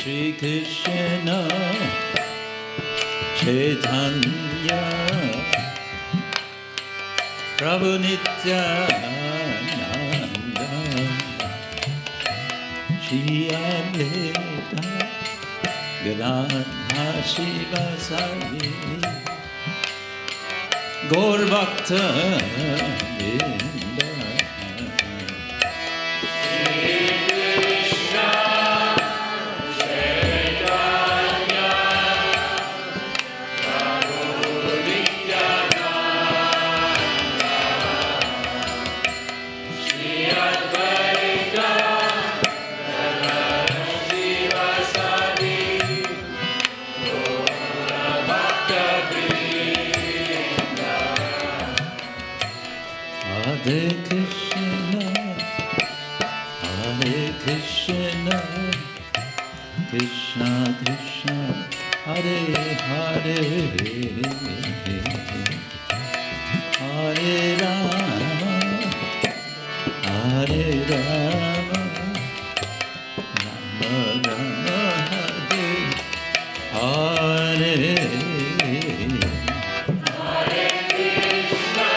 Shri Krishna Chaitanya Prabhu Nityananda Shri Advaita Gadadhara Sivasadi Gaur Bhakta Vrinda Hare Krishna, Krishna Krishna, Hare Hare, Hare Rama, Hare Rama, Rama Rama, Hare Hare. Hare Krishna,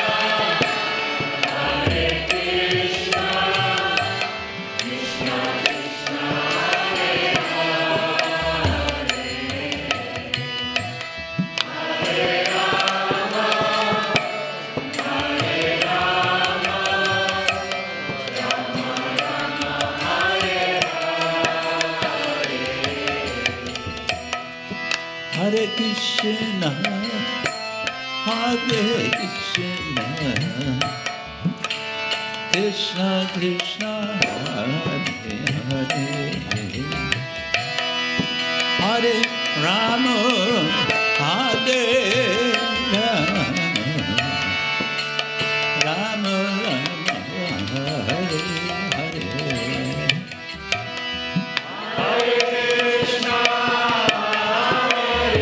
Hare Krishna, Krishna Krishna, Hare Hare, Hare Rama, Hare Rama, Rama Rama, Hare Hare, Hare Krishna. Hare Ram,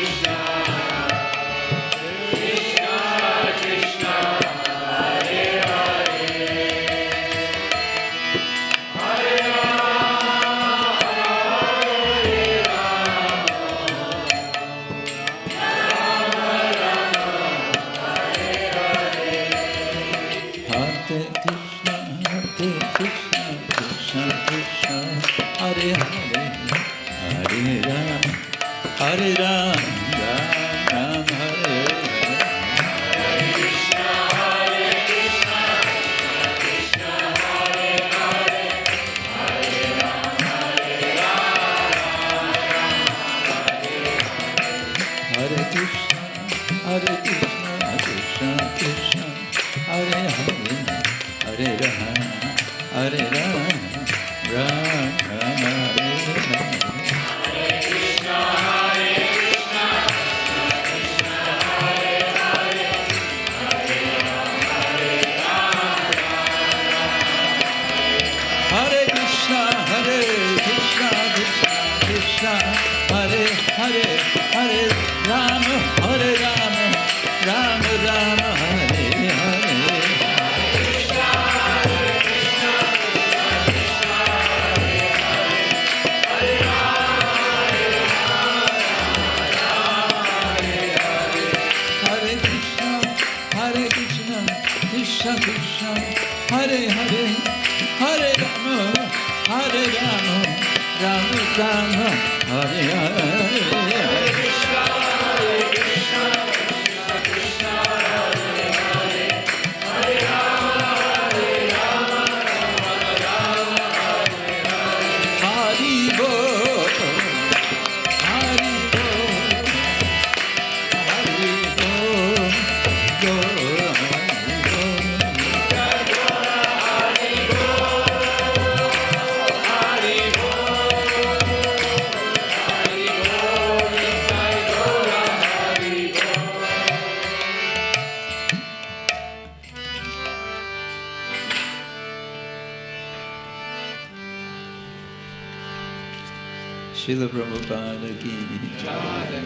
Ram Ram, Hare Hare Krishna, Krishna Hare Hare, Hare Ram, Hare Krishna, Krishna Krishna, Hare Hare, Hare Ram, Ram Ram, Hare Hare. Hare Hare, Hare Rama, Hare Rama, Rama Rama, Hare Hare. Krishna, Krishna, Krishna, Hare Hare, Hare Rama, Hare Hare. Hare Krishna, Krishna Krishna, Hare Hare, Hare Rama, Hare Rama, Rama Rama, Hare Hare. Hare Krishna, Krishna Krishna, Hare Hare, Hare Rama, Rama Rama, Hare Hare. Hari Bol, Hari Bol, Hari Bol, Srila Prabhupada ki jai.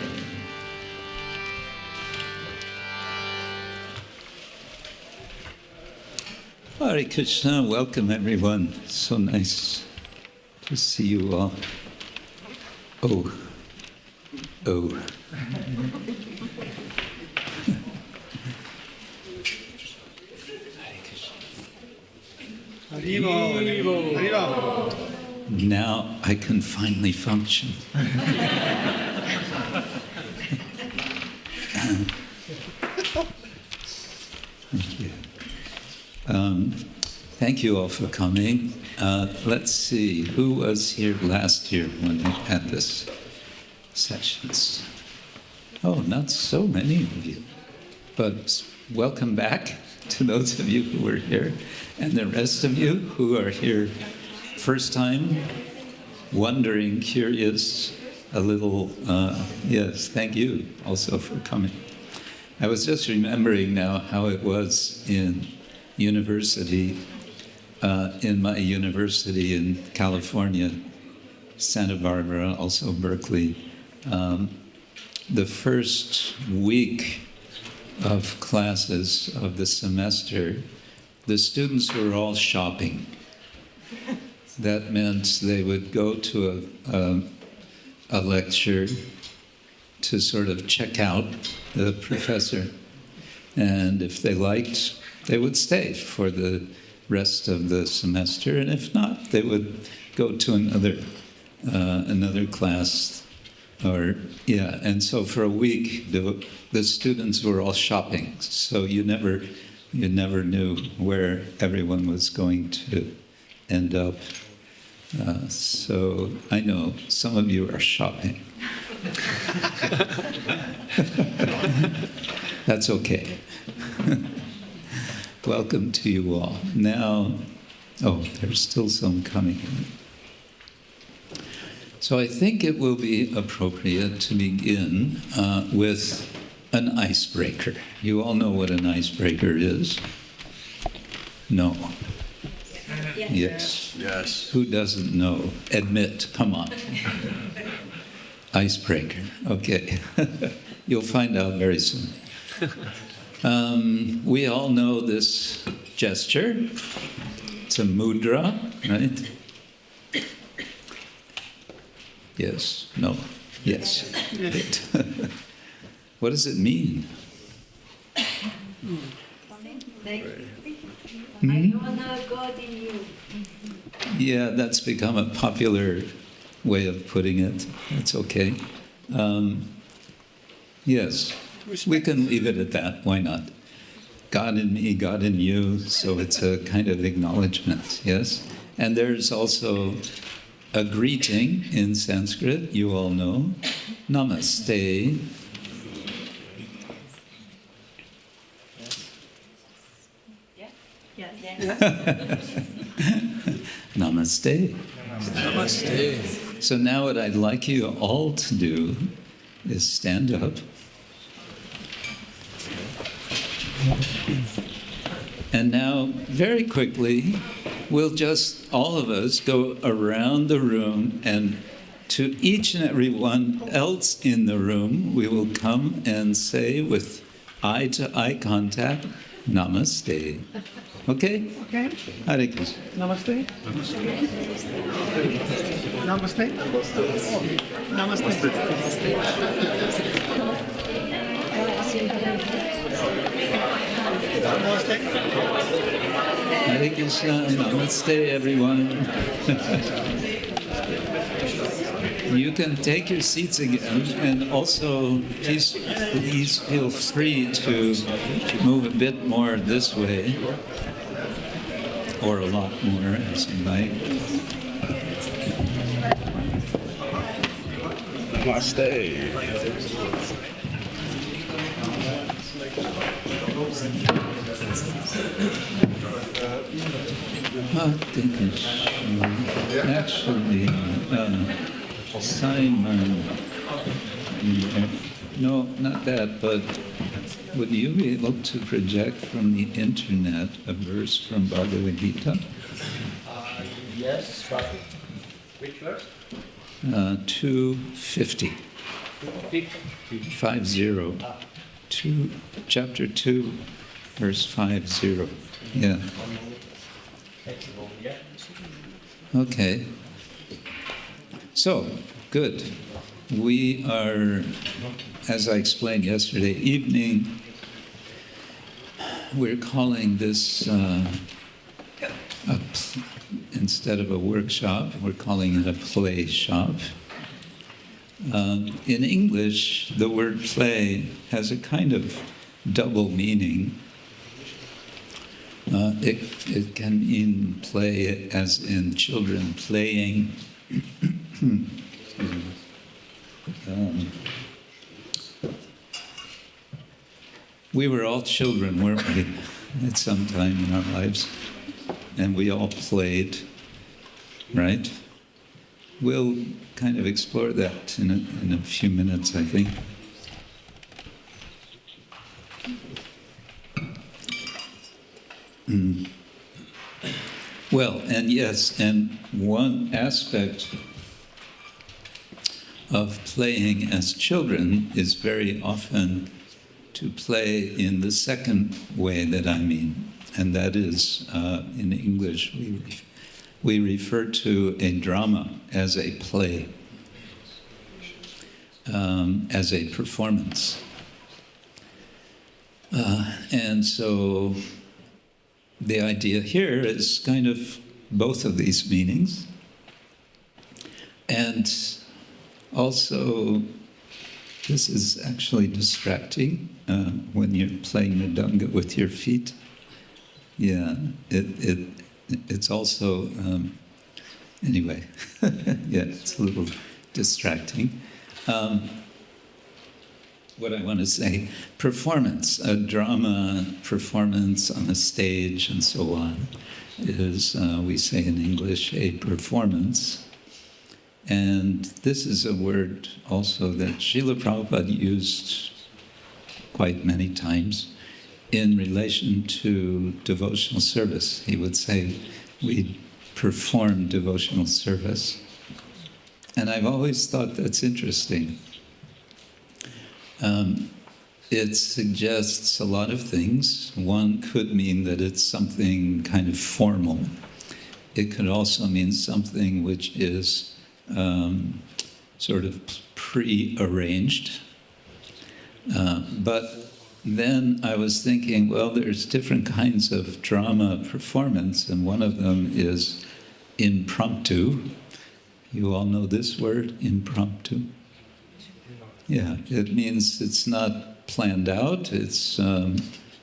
Hare Krishna, welcome everyone. So nice to see you all. Oh. Oh. Now I can finally function. Thank you. Thank you all for coming. Let's see, who was here last year when we had this sessions? Oh, not so many of you. But welcome back to those of you who were here, and the rest of you who are here first time, wondering, curious, a little, yes, thank you also for coming. I was just remembering now how it was in university, in my university in California, Santa Barbara, also Berkeley. The first week of classes of the semester, the students were all shopping. That meant they would go to a lecture to sort of check out the professor, and if they liked, they would stay for the rest of the semester, and if not, they would go to another class. Or yeah, and so for a week the students were all shopping, so you never knew where everyone was going to end up. So I know some of you are shopping. That's okay. Welcome to you all. Now, oh, there's still some coming in. So I think it will be appropriate to begin with an icebreaker. You all know what an icebreaker is? No. Yes. Yes. Who doesn't know? Admit, come on. Icebreaker, okay. You'll find out very soon. We all know this gesture. It's a mudra, right? Yes, no, yes. What does it mean? I honor God in you. Yeah, that's become a popular way of putting it. It's okay. Yes, we can leave it at that. Why not? God in me, God in you. So it's a kind of acknowledgement, yes? And there's also a greeting in Sanskrit, you all know. Namaste. Namaste. Namaste. So now what I'd like you all to do is stand up. And now, very quickly, we'll just, all of us, go around the room, and to each and every one else in the room, we will come and say with eye-to-eye contact, Namaste. Okay? Okay. Hare Krishna. Namaste. Namaste. Namaste. Namaste. Hare Krishna. Namaste, everyone. You can take your seats again, and also please feel free to move a bit more this way, or a lot more, as you like. Namaste. Actually, Simon, no, not that, but would you be able to project from the internet a verse from Bhagavad Gita? Yes, but which verse? 250. 50. Chapter 2, verse 50. Yeah. Okay. So, good. we are, as I explained yesterday evening, we're calling this, instead of a workshop, we're calling it a play shop. In English, the word play has a kind of double meaning. It can mean play as in children playing. We were all children, weren't we, at some time in our lives? And we all played, right? We'll kind of explore that in a few minutes, I think. Well, and yes, and one aspect of playing as children is very often to play in the second way that I mean, and that is, in English, we refer to a drama as a play, as a performance. And so the idea here is kind of both of these meanings. And also, this is actually distracting when you're playing mridanga with your feet. Yeah, it's also, anyway, yeah, it's a little distracting. What I want to say, performance, a drama performance on a stage and so on, is, we say in English, a performance. And this is a word also that Srila Prabhupada used quite many times in relation to devotional service. He would say, we perform devotional service. And I've always thought that's interesting. It suggests a lot of things. One could mean that it's something kind of formal. It could also mean something which is sort of pre-arranged. But then I was thinking, well, there's different kinds of drama performance, and one of them is impromptu. You all know this word, impromptu? Yeah, it means it's not planned out, it's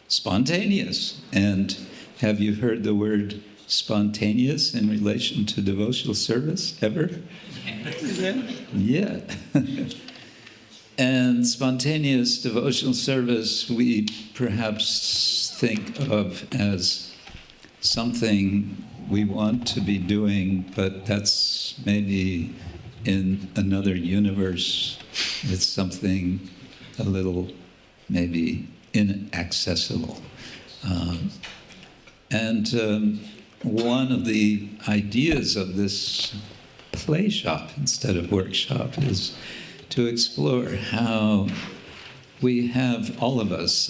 spontaneous. And have you heard the word spontaneous in relation to devotional service ever? Yeah. And spontaneous devotional service we perhaps think of as something we want to be doing, but that's maybe in another universe. It's something a little maybe inaccessible. And one of the ideas of this play shop instead of workshop is to explore how we have, all of us,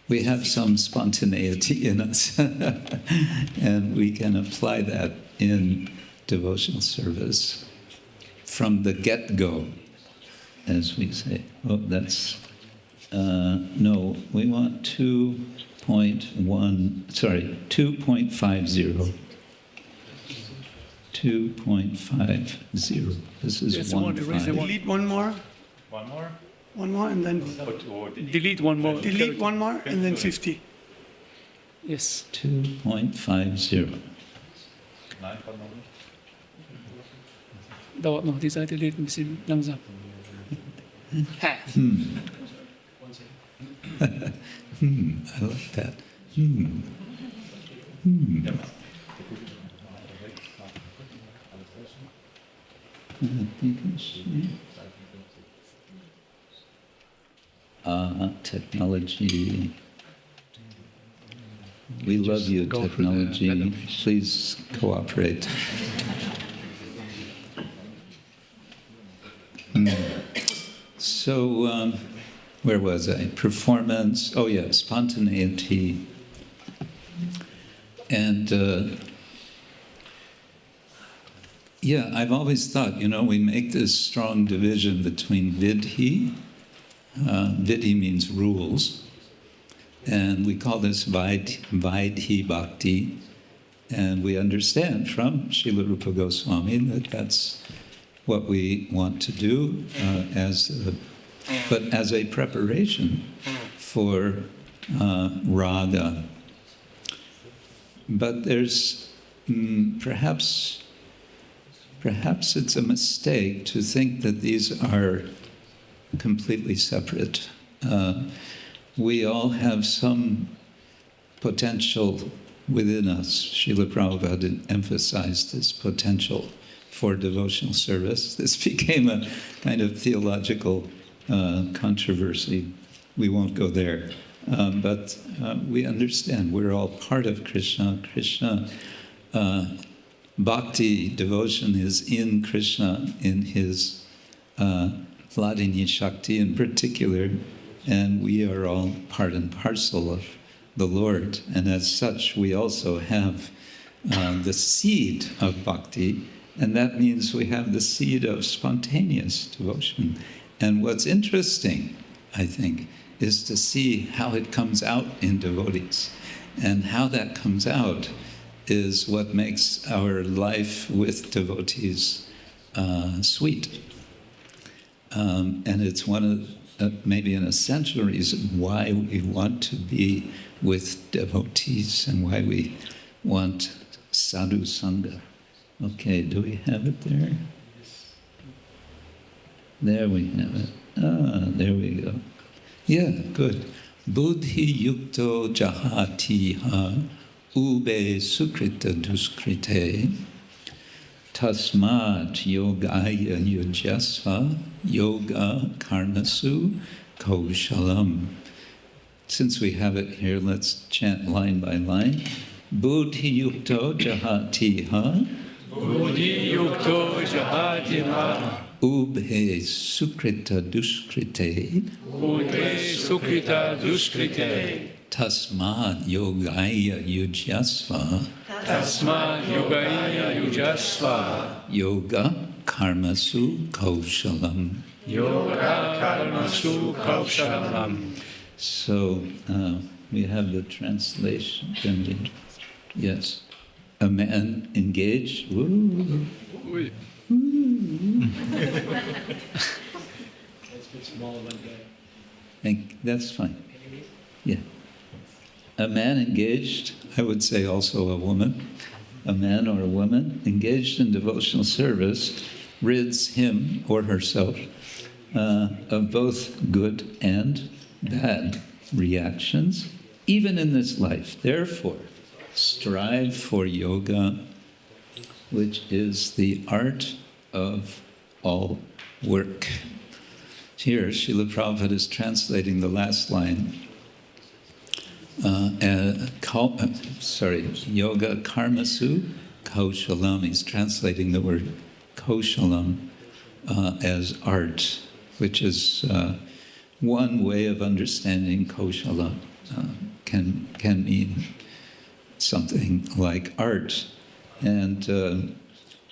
we have some spontaneity in us, and we can apply that in devotional service from the get-go, as we say. Oh, that's, no, we want 2.50. 2.50. This is 1.5. Delete one more. One more? One more and then Or Delete one more. delete one more and then 50. Yes. 2.50. Nein, kann man nicht. Dauert noch, die Seite lädt ein bisschen langsam. Ha. I like that. Technology. We love you, technology. Please cooperate. So, where was I? Performance. Oh, yeah, spontaneity. And Yeah, I've always thought, we make this strong division between vidhi. Vidhi means rules. And we call this Vaidhi Bhakti. And we understand from Srila Rupa Goswami that that's what we want to do but as a preparation for raga. But there's perhaps it's a mistake to think that these are completely separate. We all have some potential within us. Srila Prabhupada emphasized this potential for devotional service. This became a kind of theological controversy. We won't go there. But we understand we're all part of Krishna. Krishna, bhakti, devotion is in Krishna, in his Vladini Shakti in particular, and we are all part and parcel of the Lord. And as such, we also have the seed of bhakti, and that means we have the seed of spontaneous devotion. And what's interesting, I think, is to see how it comes out in devotees. And how that comes out is what makes our life with devotees sweet. And it's one of, maybe an essential reason why we want to be with devotees and why we want sadhu sangha. Okay, do we have it there? There we have it. There we go. Yeah, good. Buddhi-yukto jahātīha ubhe sukṛta-duṣkṛte tasmād yogāya yujyasva yoga karmasu kauśalam. Since we have it here, let's chant line by line. Buddhi-yukto jahātīha buddhi-yukto jahātīha ubhe sukṛta-duṣkṛte ubhe sukṛta-duṣkṛte tasmād yogāya yujyasva tasmād yogāya yujyasva yoga karmasu kauśalam. yoga karmasu kauśalam. So we have the translation. Yes. A man engaged. Woo. That's fine. Yeah. A man engaged, I would say also a woman, a man or a woman engaged in devotional service rids him or herself of both good and bad reactions, even in this life. Therefore, strive for yoga, which is the art of all work. Here, Srila Prabhupada is translating the last line. Yoga karmasu kauśalam. He's translating the word kauśalam as art, which is one way of understanding kauśalam. Can mean something like art. And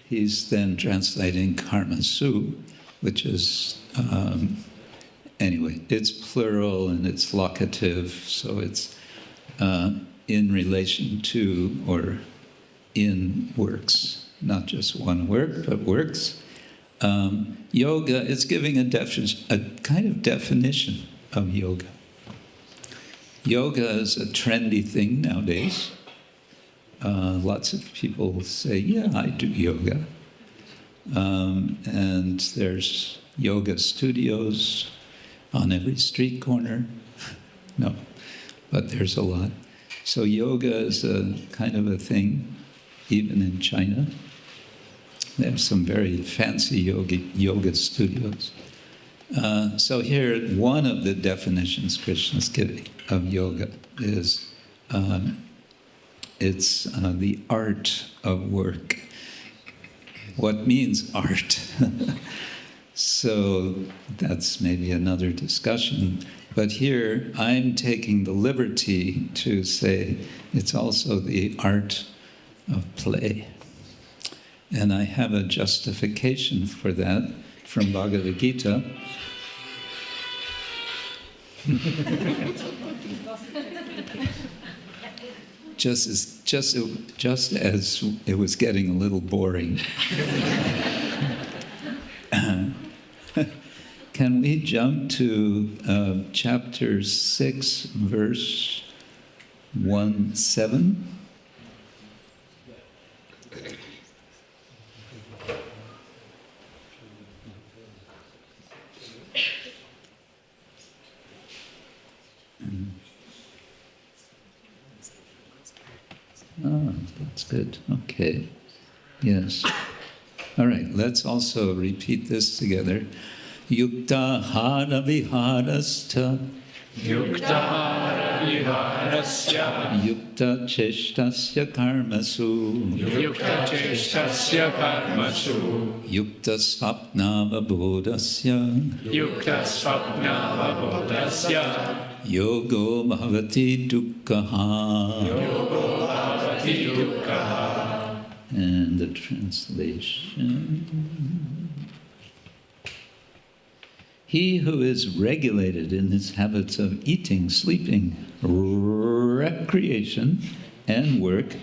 he's then translating karmasu, which is, anyway, it's plural and it's locative, so it's in relation to or in works, not just one work, but works. Yoga is giving a kind of definition of yoga. Yoga is a trendy thing nowadays. Lots of people say, yeah, I do yoga. And there's yoga studios on every street corner. No, but there's a lot. So yoga is a kind of a thing, even in China. They have some very fancy yoga studios. So here, one of the definitions Krishna's giving of yoga is it's the art of work. What means art? So that's maybe another discussion. But here, I'm taking the liberty to say it's also the art of play. And I have a justification for that from Bhagavad Gita. Just as it was getting a little boring. Can we jump to chapter 6, verse 1-7? Oh, that's good. Okay. Yes. All right, let's also repeat this together. Yukta hara viharasta. Yukta viharasya. Yukta cheshtasya karmasu. Yukta cheshtasya karmasu. Yukta svapnava bodhasya. Yukta svapna bodhasya. Yogo bhavati dukkhaha. Yogo bhavati dukkhaha. And the translation. He who is regulated in his habits of eating, sleeping, recreation, and work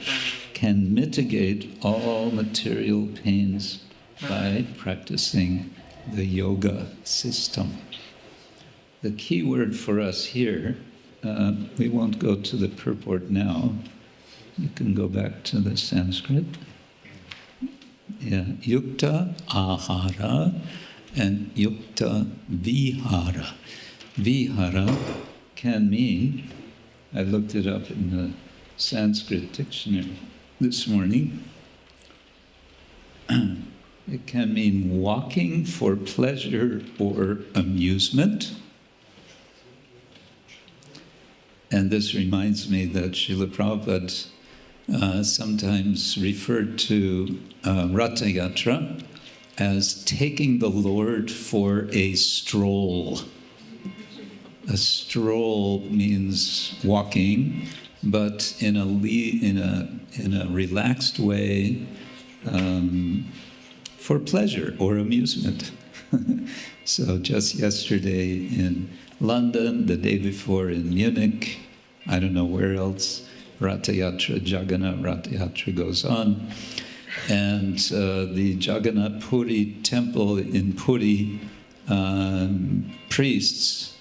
can mitigate all material pains by practicing the yoga system. The key word for us here, we won't go to the purport now. You can go back to the Sanskrit. Yeah, yukta ahara and yukta vihara. Vihara can mean, I looked it up in the Sanskrit dictionary this morning, it can mean walking for pleasure or amusement. And this reminds me that Srila Prabhupada sometimes referred to Ratha Yatra as taking the Lord for a stroll. A stroll means walking, but in a relaxed way for pleasure or amusement. So just yesterday in London, the day before in Munich, I don't know where else, Ratha Yatra, Jagannath Ratha Yatra goes on. And the Jagannath Puri temple in Puri, priests,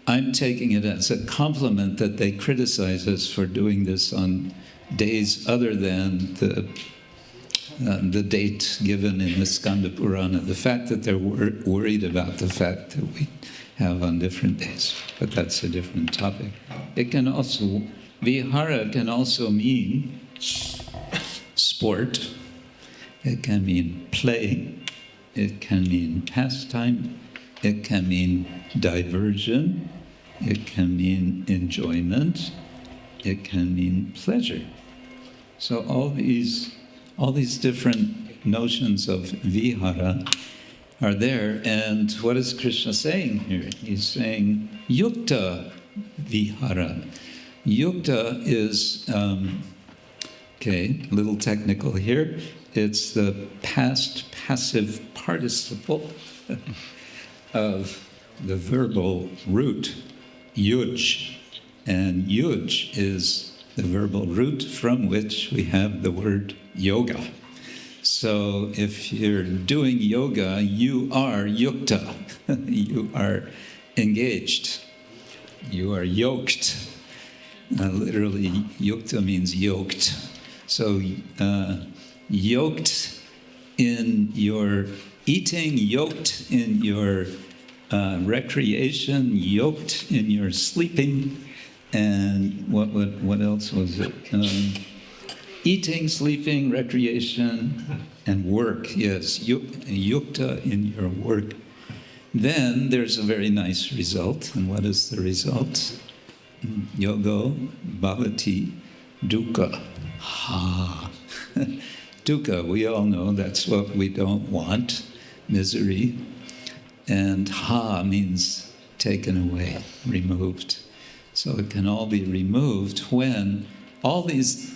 I'm taking it as a compliment that they criticize us for doing this on days other than the date given in the Skanda Purana. The fact that they're worried about the fact that we have on different days, but that's a different topic. It can also, vihara can also mean sport, it can mean play, it can mean pastime, it can mean diversion, it can mean enjoyment, it can mean pleasure. So all these different notions of vihara are there, and what is Krishna saying here? He's saying yukta vihara. Yukta is, okay, a little technical here, it's the past passive participle of the verbal root, yuj. And yuj is the verbal root from which we have the word yoga. So if you're doing yoga, you are yukta. You are engaged. You are yoked. Literally, yukta means yoked. So yoked in your eating, yoked in your recreation, yoked in your sleeping, and what else was it? Eating, sleeping, recreation, and work. Yes, yukta in your work. Then there's a very nice result. And what is the result? Yogo bhavati dukkha. Ha. Dukkha, we all know that's what we don't want, misery. And ha means taken away, removed. So it can all be removed when all these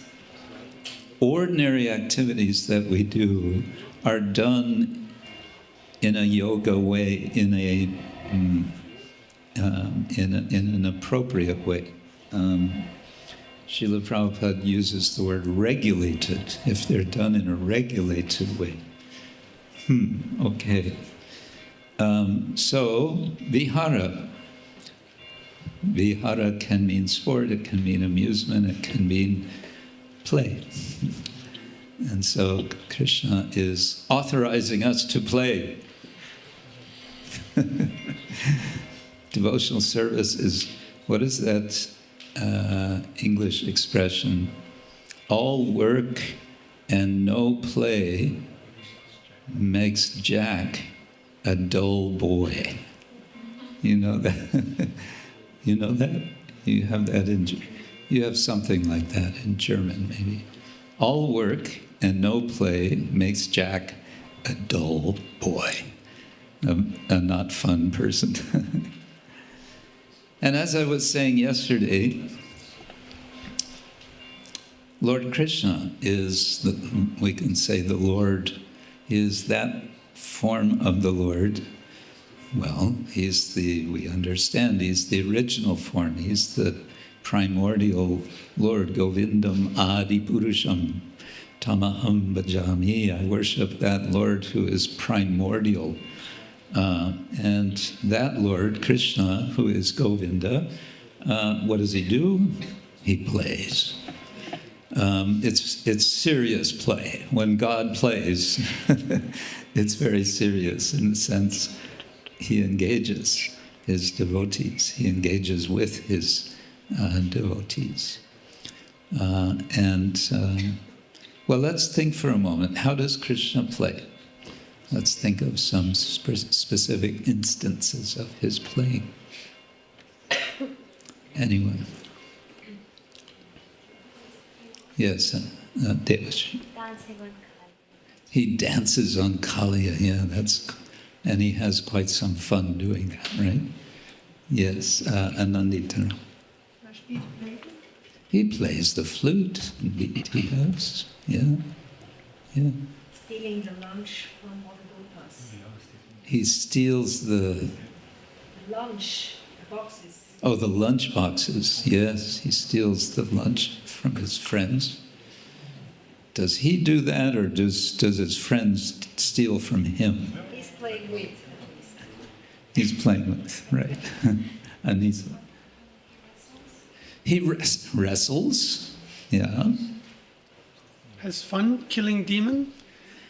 ordinary activities that we do are done in a yoga way, in an appropriate way. Srila Prabhupada uses the word regulated, if they're done in a regulated way. Okay. So, vihara. Vihara can mean sport, it can mean amusement, it can mean play. And so Krishna is authorizing us to play. Devotional service is, what is that English expression? All work and no play makes Jack a dull boy. You know that? You know that? You have that you have something like that in German, maybe. All work and no play makes Jack a dull boy, a not fun person. And as I was saying yesterday, Lord Krishna is, we can say the Lord, is that form of the Lord. Well, we understand he's the original form. He's the primordial Lord, Govindam Adi Purusham Tamaham Bhajami. I worship that Lord who is primordial. And that Lord, Krishna, who is Govinda, what does he do? He plays. It's serious play. When God plays, it's very serious in the sense he engages his devotees. He engages with his devotees. Well, let's think for a moment. How does Krishna play? Let's think of some specific instances of his playing. Anyone? Yes, Devash. Dancing on Kali. He dances on Kaliya, yeah, and he has quite some fun doing that, right? Yes, Anandita. He plays the flute, indeed he does, yeah. Stealing the lunch from all the gopis. He steals the Lunch, the boxes. Oh, the lunch boxes, yes. He steals the lunch from his friends. Does he do that, or does his friends steal from him? He's playing with. He's playing with, right. And he wrestles, yeah. Has fun killing demon?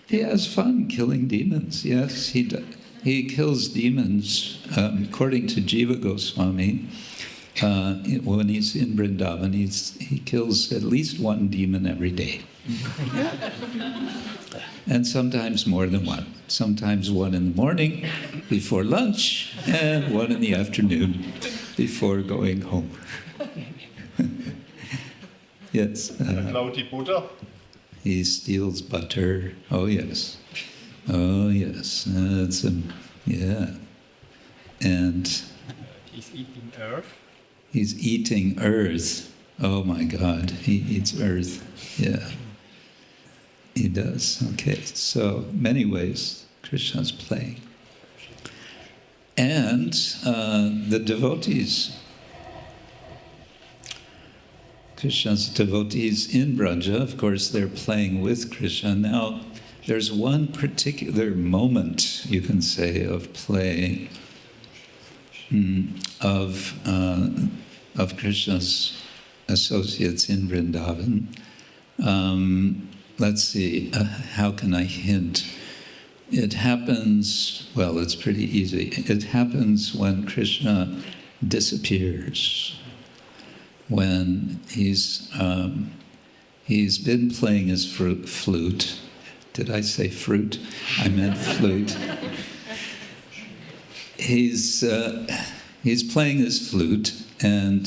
He has fun killing demons, yes. He kills demons, according to Jiva Goswami. When he's in Vrindavan, he kills at least one demon every day. And sometimes more than one. Sometimes one in the morning before lunch, and one in the afternoon before going home. Yes. Klaut die Butter. He steals butter. Oh yes. Oh yes. Yeah. And He's eating earth. he's eating earth. Oh my God, he eats earth. Yeah. He does. Okay. So many ways Krishna's playing. And the devotees. Krishna's devotees in Braja, of course, they're playing with Krishna. Now, there's one particular moment, you can say, of play of Krishna's associates in Vrindavan. Let's see, how can I hint? It happens, well, it's pretty easy. It happens when Krishna disappears. When he's been playing his flute. Did I say fruit? I meant flute. He's playing his flute, and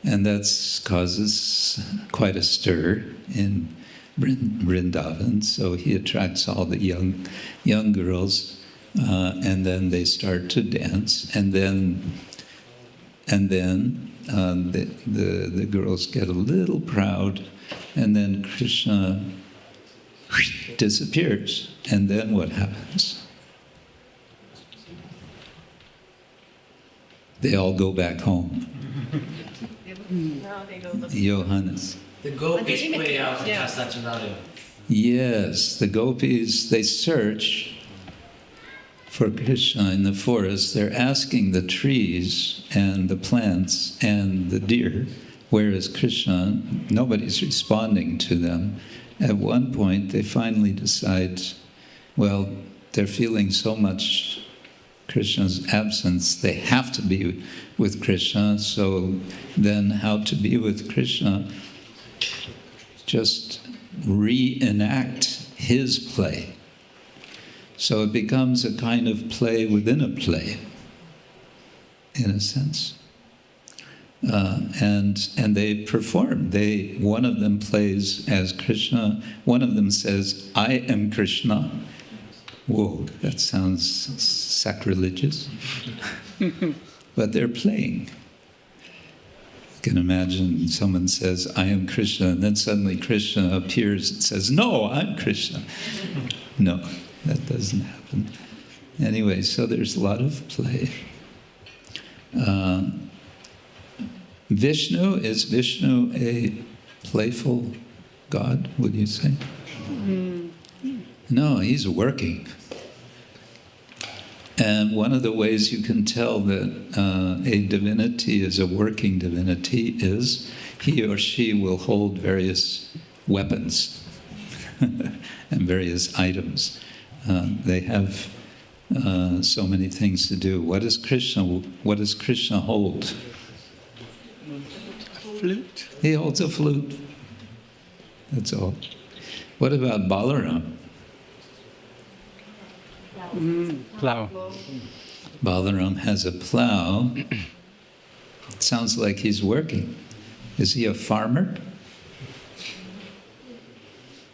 that causes quite a stir in Vrindavan. So he attracts all the young girls, and then they start to dance, and then the girls get a little proud, and then Krishna disappears. And then what happens? They all go back home. Now they go look. Johannes. The gopis imitate, play out yeah. just that scenario. Yes, the gopis, they search for Krishna in the forest. They're asking the trees and the plants and the deer, where is Krishna? Nobody's responding to them. At one point, they finally decide, well, they're feeling so much Krishna's absence, they have to be with Krishna. So then how to be with Krishna? Just reenact his play. So it becomes a kind of play within a play, in a sense. And they perform. One of them plays as Krishna. One of them says, "I am Krishna." Whoa, that sounds sacrilegious. But they're playing. You can imagine someone says, "I am Krishna," and then suddenly Krishna appears and says, "No, I'm Krishna." No, that doesn't happen. Anyway, so there's a lot of play. Is Vishnu a playful God, would you say? No, he's working. And one of the ways you can tell that a divinity is a working divinity is he or she will hold various weapons and various items. They have so many things to do. What does Krishna hold? Flute. He holds a flute. That's all. What about Balaram? Plow. Balaram has a plow. It sounds like he's working. Is he a farmer?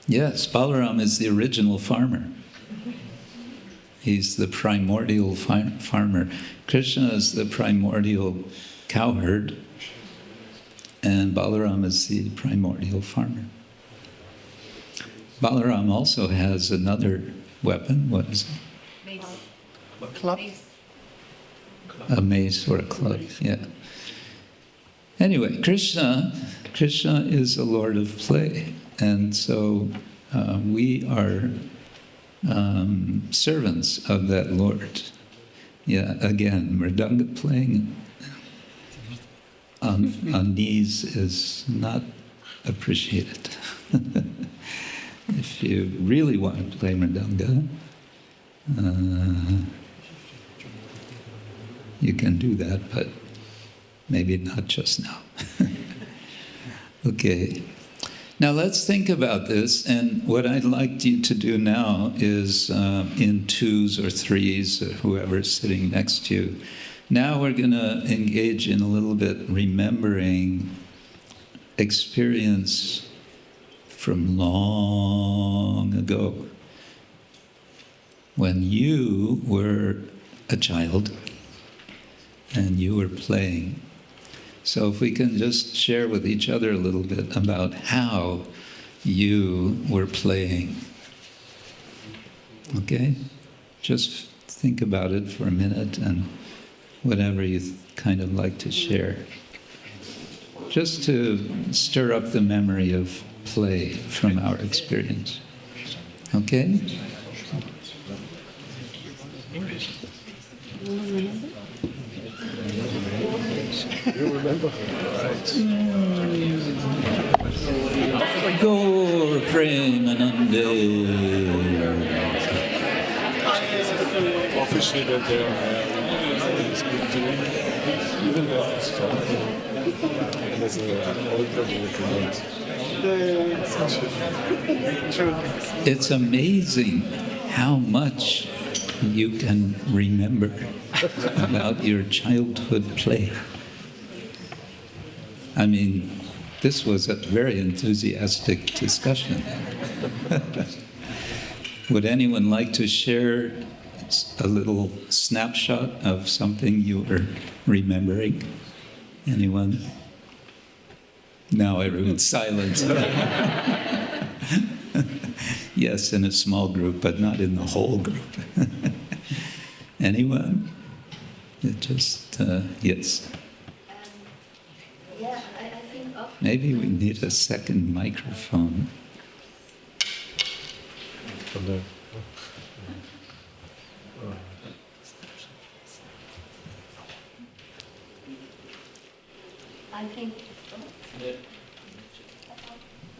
Yes, Balaram is the original farmer. He's the primordial farmer. Krishna is the primordial cowherd, and Balaram is the primordial farmer. Balaram also has another weapon. What is it? Club. A mace or a club, yeah. Anyway, Krishna is a lord of play, and so we are servants of that lord. Yeah, again, mridanga playing on knees is not appreciated. If you really want to play mridanga, you can do that, but maybe not just now. Okay. Now let's think about this, and what I'd like you to do now is in twos or threes, or whoever's sitting next to you. Now we're going to engage in a little bit remembering experience from long ago, when you were a child and you were playing. So if we can just share with each other a little bit about how you were playing. Okay? Just think about it for a minute and whatever you kind of like to share. Just to stir up the memory of play from our experience. Okay? You remember? Gaur Premanande. Officially that they are speak to him. Even though it's fun. And there's an old person It's amazing how much you can remember about your childhood play. I mean, this was a very enthusiastic discussion. Would anyone like to share a little snapshot of something you were remembering? Anyone? Now everyone's silent. Yes, in a small group, but not in the whole group. Anyone? Yes. Yeah, I think Maybe we need a second microphone. From there. I think.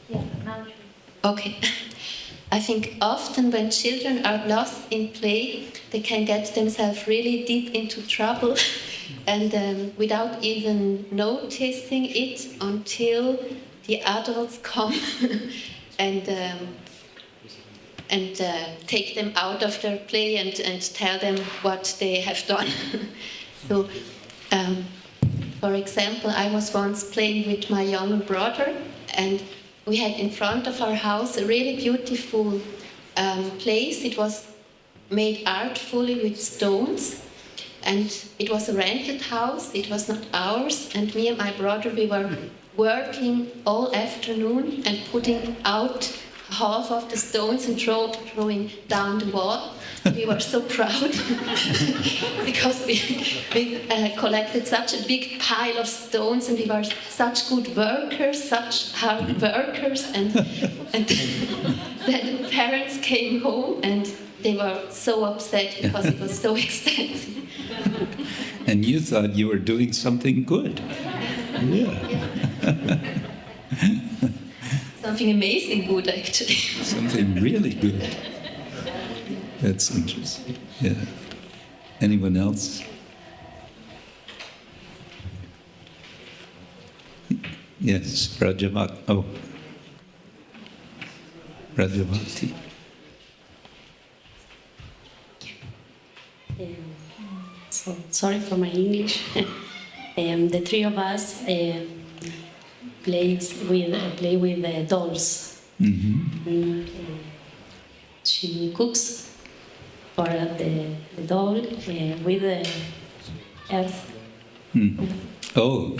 Yeah, now. Okay. I think often when children are lost in play, they can get themselves really deep into trouble, and without even noticing it until the adults come and take them out of their play and tell them what they have done. So. For example, I was once playing with my younger brother, and we had in front of our house a really beautiful place. It was made artfully with stones, and it was a rented house. It was not ours, and me and my brother, we were working all afternoon and putting out half of the stones and throwing down the wall. We were so proud because we collected such a big pile of stones, and we were such good workers, such hard workers, and then the parents came home and they were so upset because it was so expensive. And you thought you were doing something good. Yeah. Something amazing good, actually. Something really good. That's interesting. Yeah. Anyone else? Yes, Rajavati. Oh. Rajavati. So sorry for my English. The three of us play with dolls. Mm-hmm. She cooks for the doll with earth. Mm. Oh,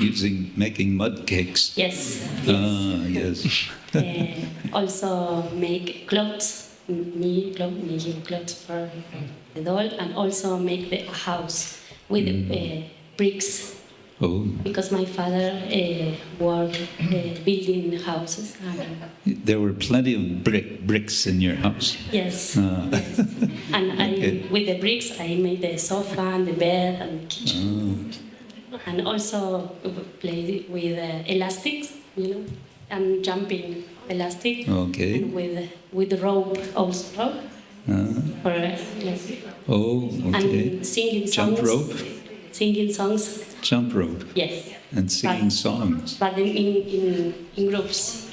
making mud cakes. Yes. Ah, yes. Also make clothes, making clothes for the doll, and also make the house with bricks. Oh. Because my father worked building houses. There were plenty of bricks in your house. Yes. Ah. Yes. And with the bricks, I made the sofa and the bed and the kitchen. Oh. And also play with elastics, and jumping elastic. Okay. And with the rope also. Oh, okay. And singing songs. Jump rope? Singing songs. Jump rope. Yes. And singing songs. But in groups.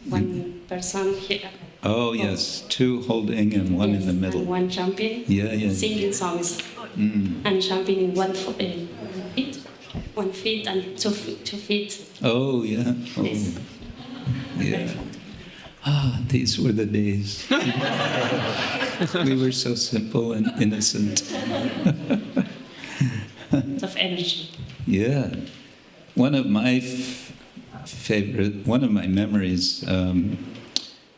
One person here. Oh, yes. Two holding and one in the middle. And one jumping. Yeah. Singing songs. And jumping in one feet and two feet. Oh, yeah. Oh. Yes. Yeah. Ah, these were the days. We were so simple and innocent. Of energy. Yeah. One of my memories,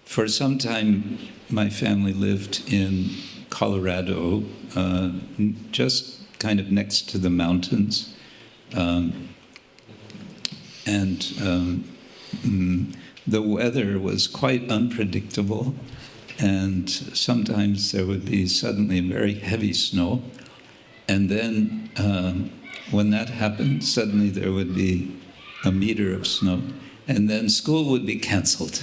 for some time my family lived in Colorado, just kind of next to the mountains. The weather was quite unpredictable, and sometimes there would be suddenly very heavy snow. And then when that happened, suddenly there would be a meter of snow. And then school would be canceled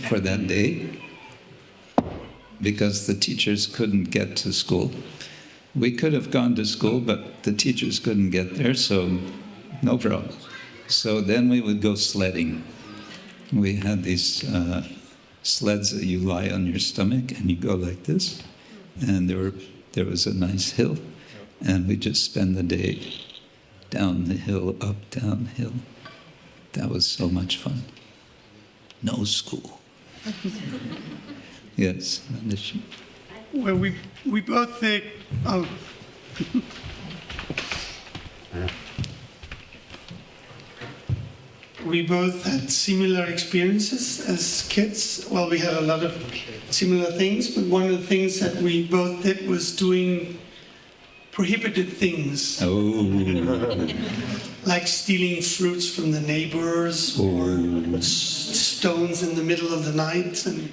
for that day because the teachers couldn't get to school. We could have gone to school, but the teachers couldn't get there, so no problem. So then we would go sledding. We had these sleds that you lie on your stomach and you go like this. And there was a nice hill. And we just spend the day down the hill, up, downhill. That was so much fun. No school. Yes, Manish. Well, we both think, oh. we both had similar experiences as kids. Well, we had a lot of similar things, but one of the things that we both did was doing prohibited things. Oh. Like stealing fruits from the neighbors, or stones in the middle of the night, and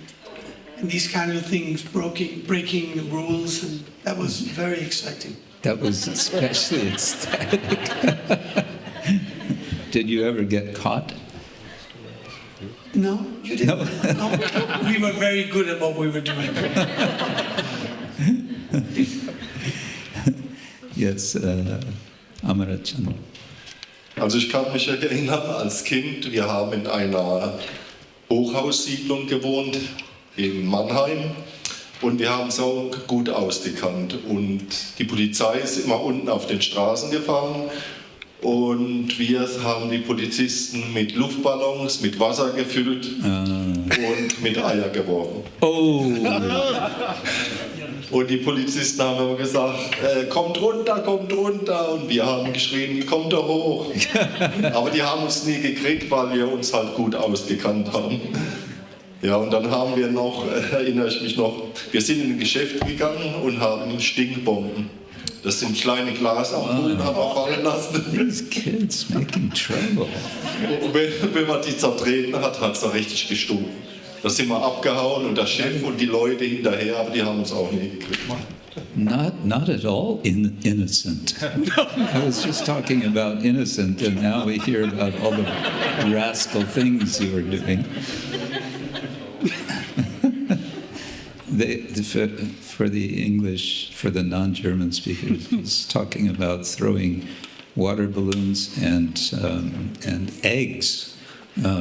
these kind of things, breaking the rules, and that was very exciting. That was especially ecstatic. Did you ever get caught? No, you didn't. No. We were very good at what we were doing. Yes, Amarachan. Also ich kann mich erinnern, als Kind, wir haben in einer Hochhaussiedlung gewohnt in Mannheim und wir haben es auch gut ausgekannt. Und die Polizei ist immer unten auf den Straßen gefahren und wir haben die Polizisten mit Luftballons, mit Wasser gefüllt und mit Eier geworfen. Oh! Und die Polizisten haben immer gesagt, kommt runter, und wir haben geschrien, kommt doch hoch. Aber die haben uns nie gekriegt, weil wir uns halt gut ausgekannt haben. Ja, und dann haben wir noch, erinnere ich mich noch, wir sind in ein Geschäft gegangen und haben Stinkbomben. Das sind kleine Glasampullen, haben wir fallen lassen. These kids making trouble. Und wenn man die zertreten hat, hat es da richtig gestunken. Da sind wir abgehauen und der Chef und die Leute hinterher, aber die haben uns auch nie gekriegt. Not at all innocent. I was just talking about innocent, and now we hear about all the rascal things you were doing. For the English, for the non-German speakers, he's talking about throwing water balloons and eggs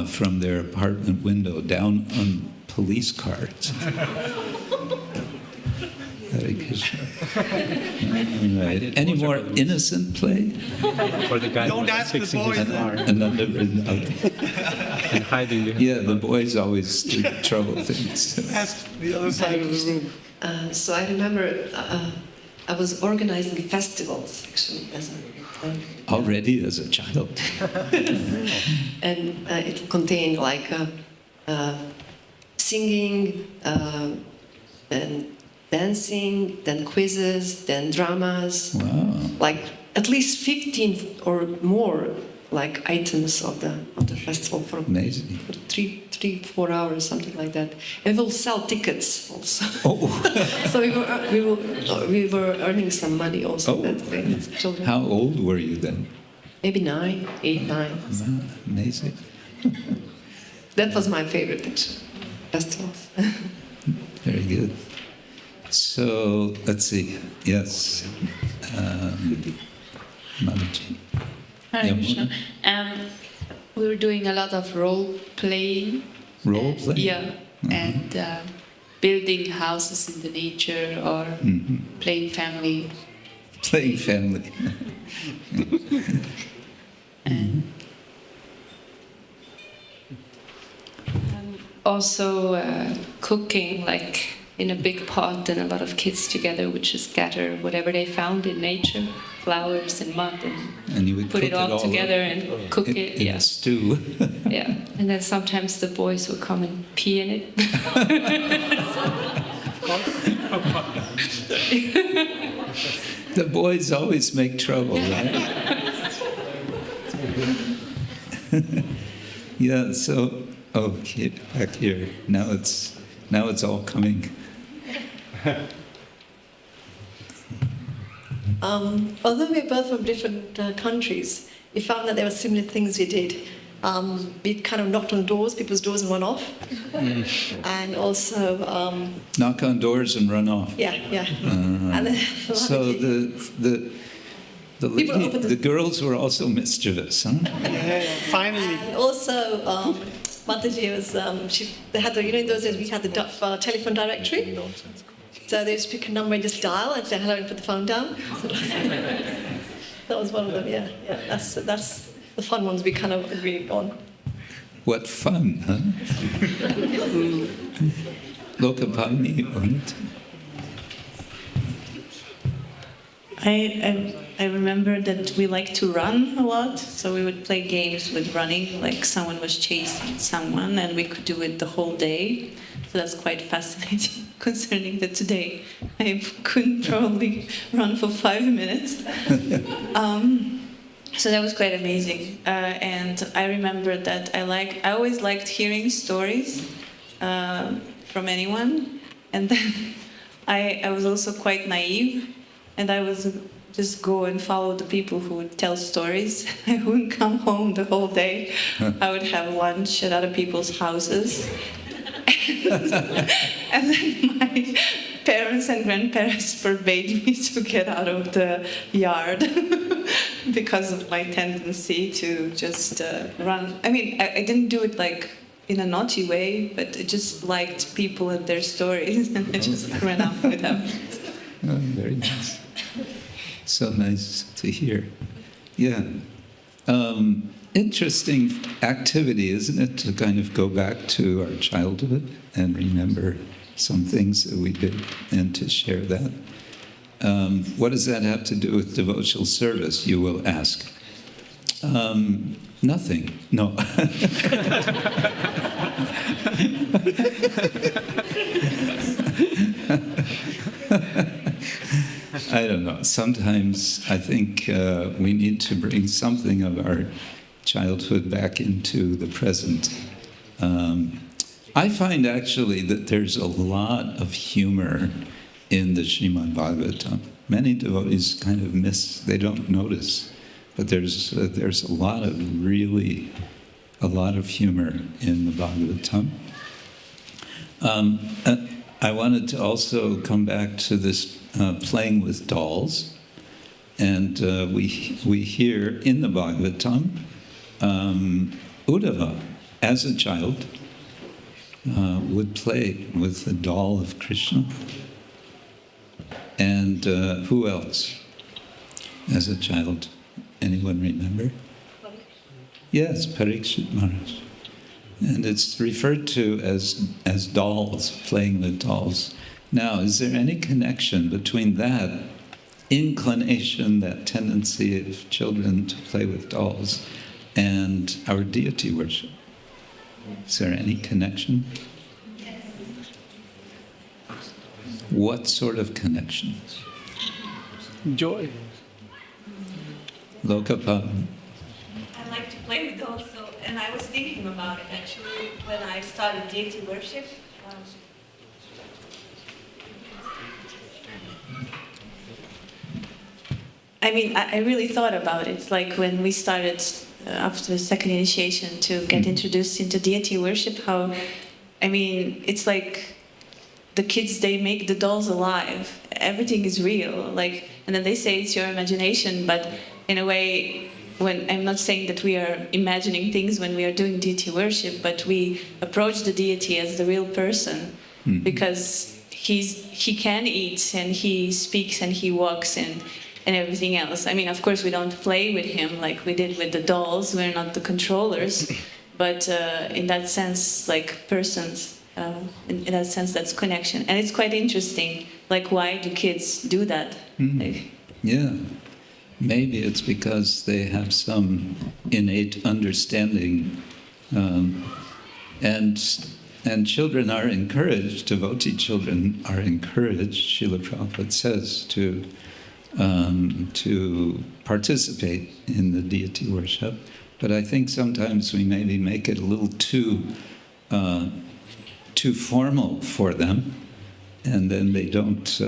from their apartment window down on police cars. Hare Krishna. All right. Any more innocent play? For the guy Don't ask the fixing boys his that. car and hiding behind. Yeah, the boys always do trouble things. Ask the other side of the room. So I remember I was organizing festivals, actually, as Already as a child. and it contained like singing, then dancing, then quizzes, then dramas. Wow. Like at least 15 or more like items of the festival for Amazing. 3-4 hours, something like that. And we'll sell tickets also. Oh. So we were earning some money also Oh. that way as children. How old were you then? Maybe 9, 8, 9. Wow, amazing. That was my favorite actually, festivals. Very good. So let's see. Yes, Mamaji. Hare Yeah, Krishna. We were doing a lot of role playing. Role play. Yeah, and building houses in the nature or playing family. Playing family. And also cooking, like in a big pot, and a lot of kids together would just gather whatever they found in nature, flowers and mud, And you would put cook it all together and cook in, it. in Yeah, a stew. yeah. And then sometimes the boys would come and pee in it. The boys always make trouble, right? Yeah. So, okay, back here. Now it's all coming. Although we're both from different countries, we found that there were similar things we did. We kind of knocked on doors, people's doors, and run off. And also... Knock on doors and run off. yeah. And then So the girls were also mischievous, huh? Yeah, finally. And also, Mataji was, they had the, in those days we had the telephone directory. So they just pick a number and just dial and say hello and put the phone down. That was one of them, yeah. That's the fun ones we kind of agreed on. What fun, huh? Lokapani und I remember that we liked to run a lot, so we would play games with running, like someone was chasing someone, and we could do it the whole day. So that's quite fascinating, concerning that today I couldn't probably run for 5 minutes. So that was quite amazing. And I remember that I always liked hearing stories from anyone. And then I was also quite naive, and I was just go and follow the people who would tell stories. I wouldn't come home the whole day. I would have lunch at other people's houses. And then my parents and grandparents forbade me to get out of the yard because of my tendency to just run. I mean, I didn't do it like in a naughty way, but I just liked people and their stories, and I just ran off with them. Oh, very nice. So nice to hear. Yeah. Interesting activity, isn't it, to kind of go back to our childhood and remember some things that we did and to share that. What does that have to do with devotional service, you will ask? Nothing. No. I don't know. Sometimes I think we need to bring something of our childhood back into the present. I find actually that there's a lot of humor in the Srimad Bhagavatam. Many devotees kind of miss, they don't notice, but there's a lot of humor in the Bhagavatam. I wanted to also come back to this playing with dolls, and we hear in the Bhagavatam, Uddhava, as a child, would play with the doll of Krishna. And who else as a child? Anyone remember? Yes, Parikshit Maharaj. And it's referred to as dolls, playing with dolls. Now, is there any connection between that inclination, that tendency of children to play with dolls, and our deity worship? Is there any connection? Yes. What sort of connection? Joy. Lokapada. I like to play with dolls, and I was thinking about it actually when I started deity worship. I mean, I really thought about it, like when we started after the second initiation to get introduced into deity worship, how, I mean, it's like the kids, they make the dolls alive. Everything is real, like, and then they say it's your imagination, but in a way, when I'm not saying that we are imagining things when we are doing deity worship, but we approach the deity as the real person, because he can eat and he speaks and he walks and everything else. I mean, of course, we don't play with him like we did with the dolls. We're not the controllers, but in that sense, like persons, in that sense, that's connection. And it's quite interesting, like, why do kids do that? Like, yeah. Maybe it's because they have some innate understanding, and children are encouraged, devotee children are encouraged, Srila Prabhupada says, to participate in the deity worship. But I think sometimes we maybe make it a little too formal for them, and then they don't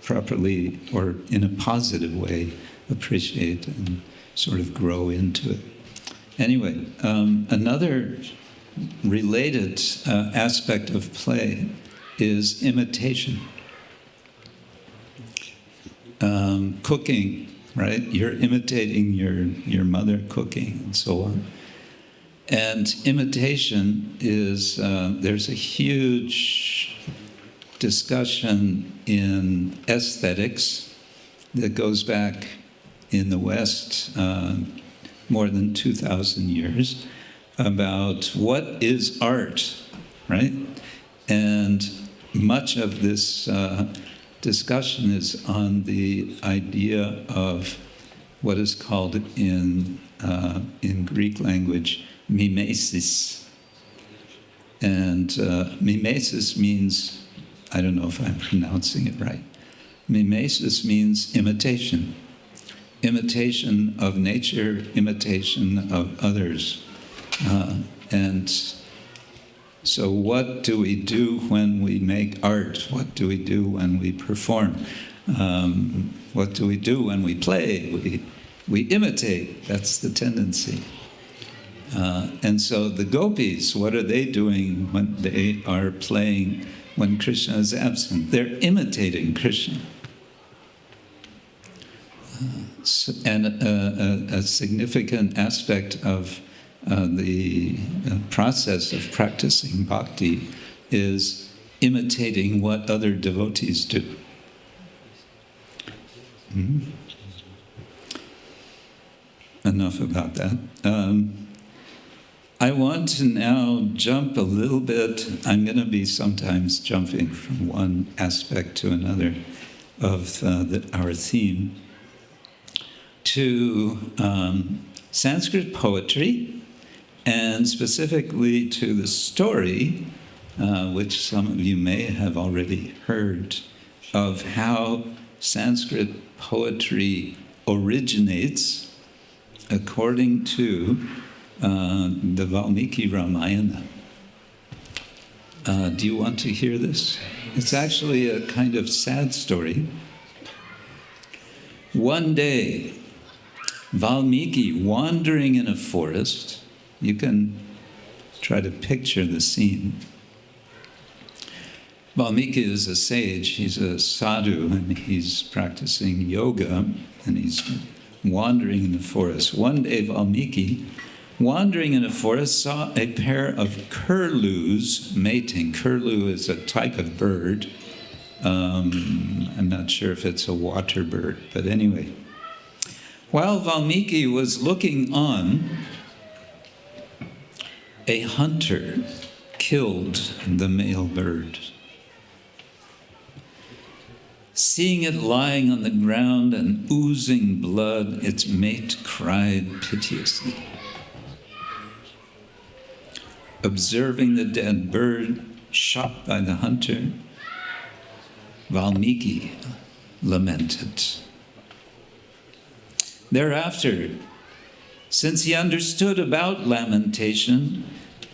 properly or in a positive way appreciate and sort of grow into it. Anyway, another related aspect of play is imitation. Cooking, right? You're imitating your mother cooking and so on. And imitation is, there's a huge discussion in aesthetics that goes back in the West more than 2,000 years about what is art, right? And much of this discussion is on the idea of what is called in Greek language mimesis. And mimesis means, I don't know if I'm pronouncing it right, mimesis means imitation. Imitation of nature, imitation of others. And so what do we do when we make art? What do we do when we perform? What do we do when we play? We imitate. That's the tendency. And so the gopis, what are they doing when they are playing when Krishna is absent? They're imitating Krishna. And a significant aspect of the process of practicing bhakti is imitating what other devotees do. Enough about that. I want to now jump a little bit. I'm going to be sometimes jumping from one aspect to another of our theme, to Sanskrit poetry, and specifically to the story, which some of you may have already heard, of how Sanskrit poetry originates according to the Valmiki Ramayana. Do you want to hear this? It's actually a kind of sad story. One day, Valmiki, wandering in a forest, you can try to picture the scene. Valmiki is a sage, he's a sadhu, and he's practicing yoga, and he's wandering in the forest. One day, Valmiki, wandering in a forest, saw a pair of curlews mating. Curlew is a type of bird. I'm not sure if it's a water bird, but anyway. While Valmiki was looking on, a hunter killed the male bird. Seeing it lying on the ground and oozing blood, its mate cried piteously. Observing the dead bird shot by the hunter, Valmiki lamented. Thereafter, since he understood about lamentation,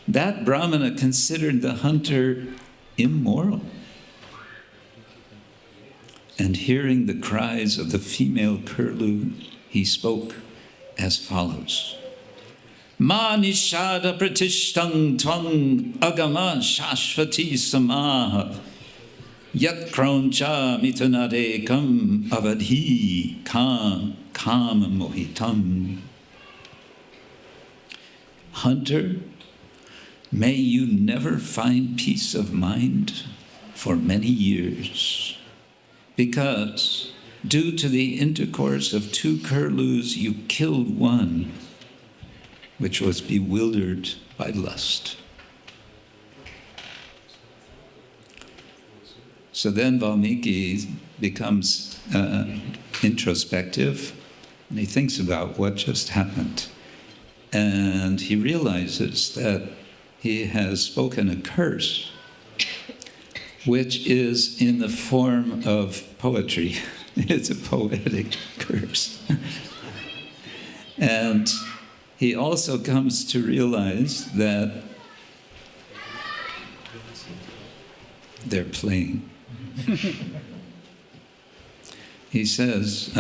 that Brahmana considered the hunter immoral. And hearing the cries of the female curlew, he spoke as follows. Ma nishada pratishtang tvang agama shashvati samaha yat kroncha mitanadekam avadhi kam mohitam. Hunter, may you never find peace of mind for many years, because due to the intercourse of two curlews you killed one, which was bewildered by lust. So then Valmiki becomes introspective, and he thinks about what just happened. And he realizes that he has spoken a curse, which is in the form of poetry. It's a poetic curse. And he also comes to realize that they're playing. He says,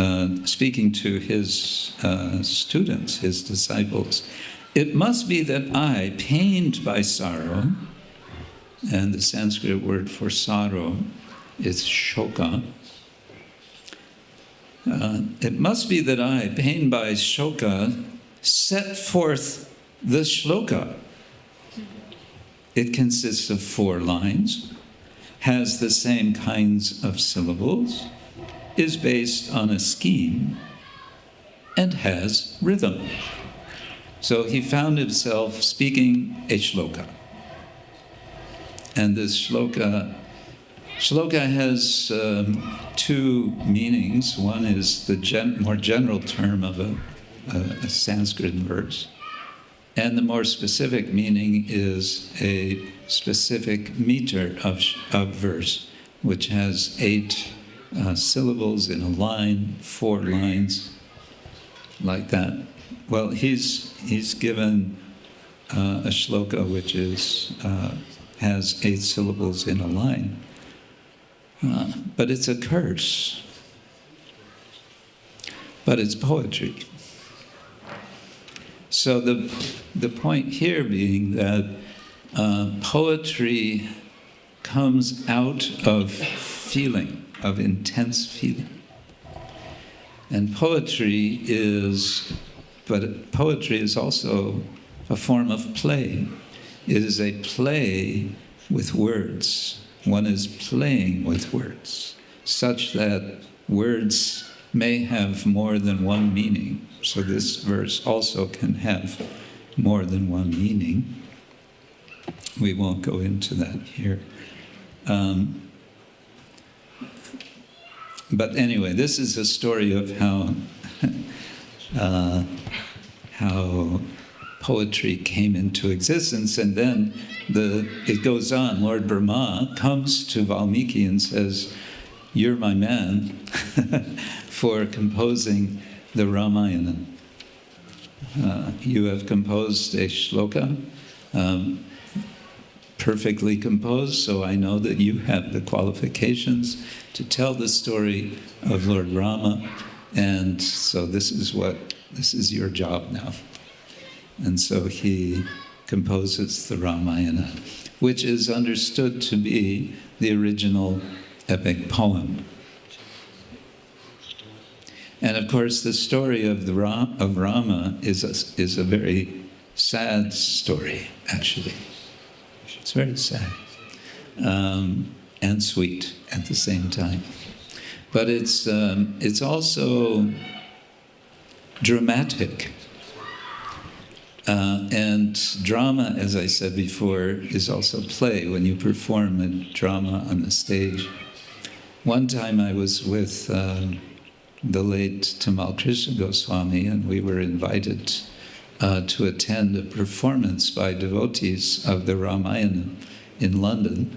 speaking to his students, his disciples, it must be that I, pained by sorrow, and the Sanskrit word for sorrow is shoka. It must be that I, pained by shoka, set forth the shloka. It consists of 4 lines, has the same kinds of syllables, is based on a scheme, and has rhythm. So he found himself speaking a shloka. And this shloka Shloka has two meanings. One is the more general term of a Sanskrit verse, and the more specific meaning is a specific meter of verse, which has 8 syllables in a line, 4 lines, like that. Well, he's given a shloka which has 8 syllables in a line, but it's a curse. But it's poetry. So the point here being that poetry comes out of feeling, of intense feeling. And poetry is also a form of play. It is a play with words. One is playing with words, such that words may have more than one meaning. So this verse also can have more than one meaning. We won't go into that here. But anyway, this is a story of how poetry came into existence, and then it goes on. Lord Brahma comes to Valmiki and says, "You're my man for composing the Ramayana. You have composed a shloka, perfectly composed, so I know that you have the qualifications to tell the story of Lord Rama, and so this is your job now." And so he composes the Ramayana, which is understood to be the original epic poem. And of course, the story of Rama is a very sad story, actually. It's very sad and sweet at the same time. But it's also dramatic. And drama, as I said before, is also play when you perform a drama on the stage. One time I was with the late Tamal Krishna Swami, and we were invited to attend a performance by devotees of the Ramayana in London.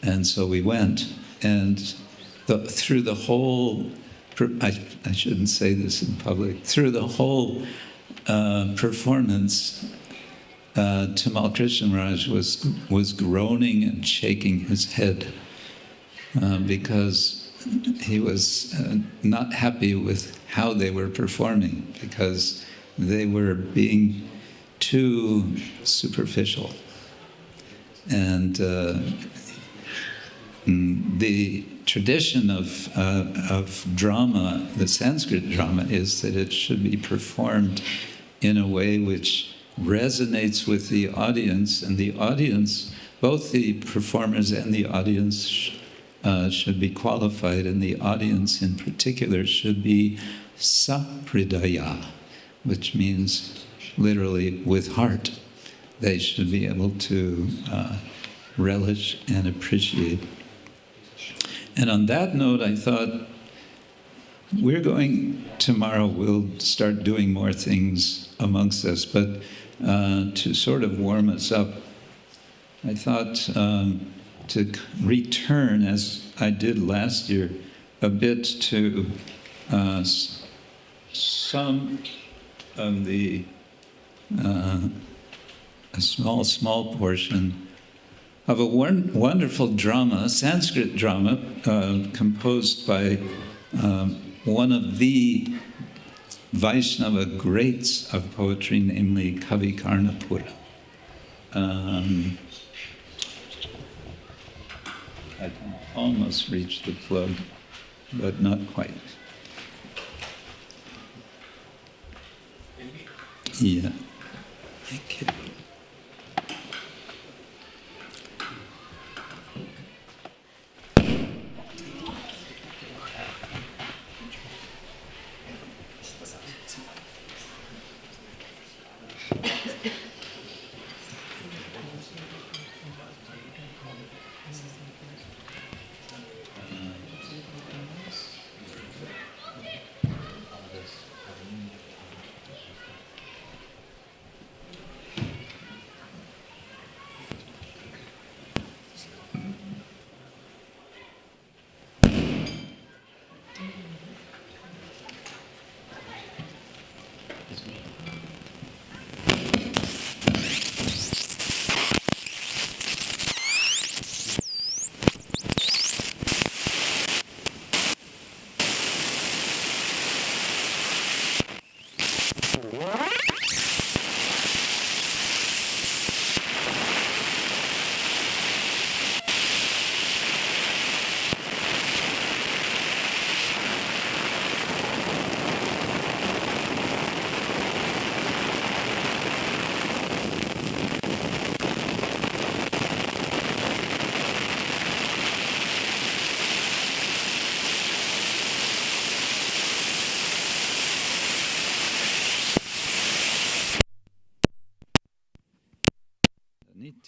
And so we went, and through the whole, I shouldn't say this in public, through the whole performance, Tamal Krishna Maharaj was groaning and shaking his head because he was not happy with how they were performing, because they were being too superficial. And the tradition of drama, the Sanskrit drama, is that it should be performed in a way which resonates with the audience, and the audience, both the performers and the audience should be qualified, and the audience in particular should be sapridaya, which means literally with heart. They should be able to relish and appreciate. And on that note, I thought, tomorrow we'll start doing more things amongst us, but to sort of warm us up, I thought to return, as I did last year, a bit to some of the, a small portion of a wonderful drama, Sanskrit drama, composed by one of the Vaishnava greats of poetry, namely Kavi Karnapura. I can almost reach the plug, but not quite. Yeah, thank you.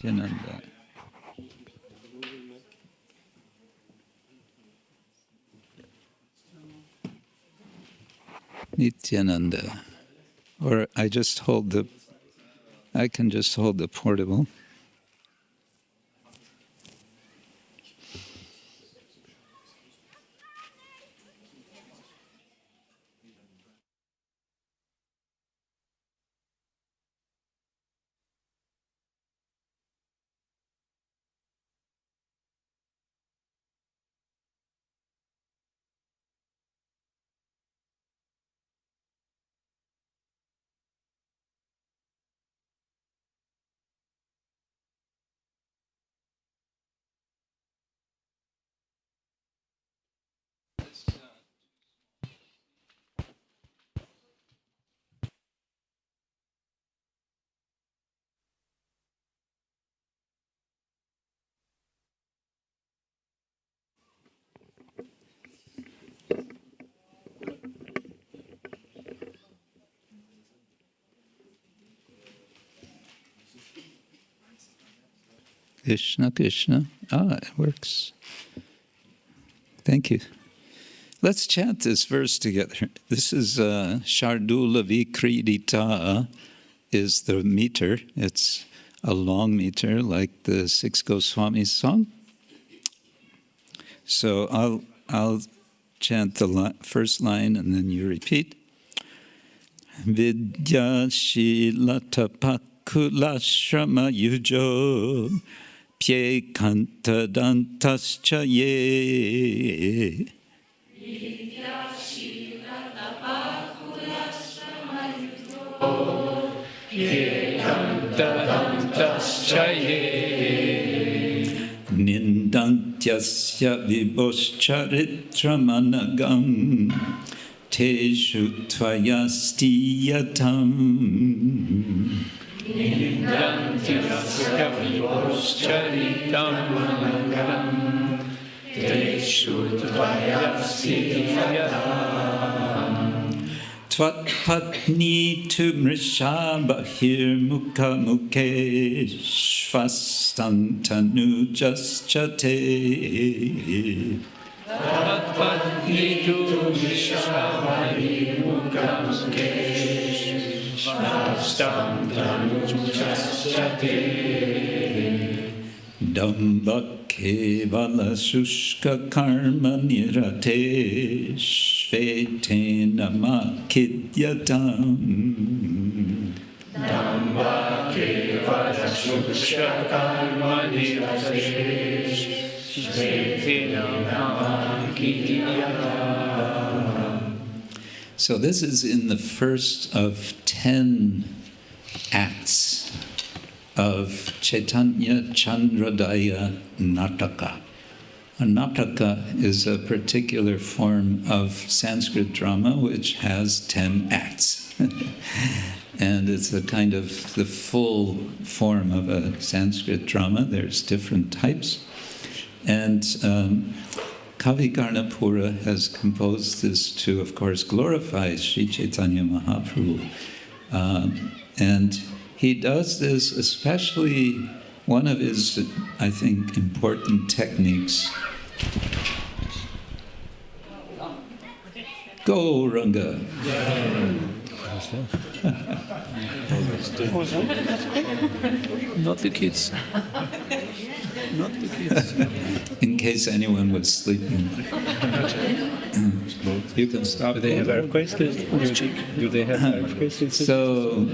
Nityananda. Nityananda. Or I can just hold the portable. Krishna, Krishna. It works. Thank you. Let's chant this verse together. This is Shardula Vikridita is the meter. It's a long meter like the Six Goswamis song. So I'll chant the first line and then you repeat. Vidya Shilata Pakulashrama Yujo Pye Kanta Dantascha Ye Vidya Shilata Pakulashrama Yujo Pye Kanta Dantascha Ye Nindantyasya Vibhoscharittramanagam Teshu Tvayastiyatam Nindantyasya Vibhoscharittramanagam Teshu Tvayastiyatam Tvatpatni tu mrisha bahir mukha mukeshvastantanu jaschate Tvatpatni tu mrisha bahir mukha mukeshvastantanu jaschate Damba kevala shushka karma nirate shvetena makidyatam Dhamma kevala shushka karma nirate shvetena makidyatam. So this is in the first of 10 acts of Chaitanya Chandrodaya Nataka. A Nataka is a particular form of Sanskrit drama which has 10 acts. And it's a kind of the full form of a Sanskrit drama. There's different types. And Kavi Karnapura has composed this to, of course, glorify Sri Chaitanya Mahaprabhu. And he does this, especially one of his, I think, important techniques. Go, Ranga. Not the kids. Not the kids. In case anyone was sleeping. You can stop. Do they have a request? Do they have a request? So,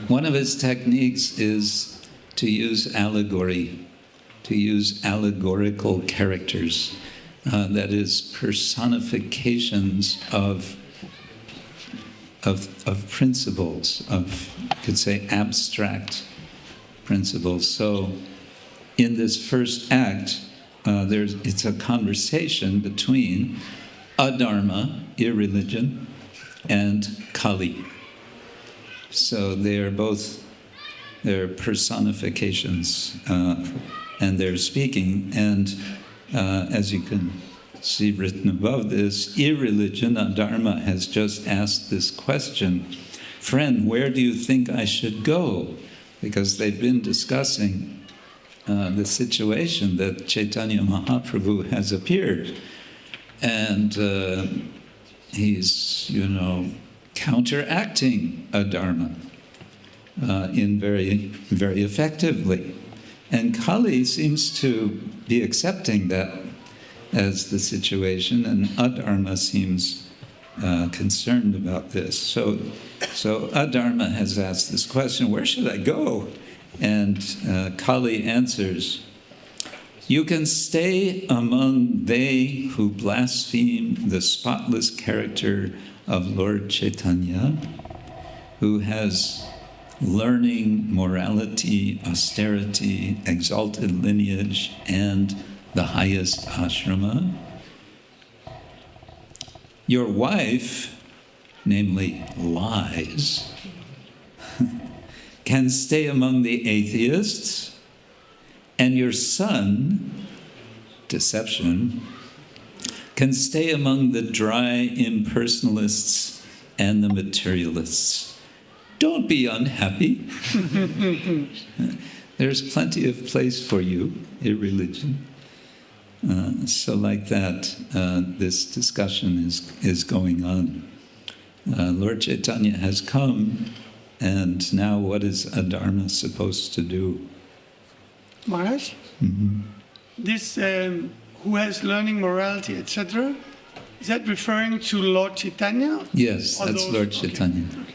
one of his techniques is to use allegory, to use allegorical characters, that is, personifications of principles, of, you could say, abstract principles. So, in this first act, it's a conversation between adharma, irreligion, and Kali. So they're personifications, and they're speaking. And as you can see written above this, irreligion, adharma, has just asked this question: friend, where do you think I should go? because they've been discussing the situation that Chaitanya Mahaprabhu has appeared. And he's, counteracting adharma in very, very effectively. And Kali seems to be accepting that as the situation, and adharma seems concerned about this. So adharma has asked this question, where should I go? And Kali answers, you can stay among they who blaspheme the spotless character of Lord Chaitanya, who has learning, morality, austerity, exalted lineage, and the highest ashrama. Your wife, namely lies, can stay among the atheists, and your son, deception, can stay among the dry impersonalists and the materialists. Don't be unhappy. There's plenty of place for you in religion. So like that, this discussion is going on. Lord Chaitanya has come, and now what is adharma supposed to do? Maharaj, this who has learning, morality, etc., is that referring to Lord Chaitanya? Yes, that's Lord Chaitanya. Okay.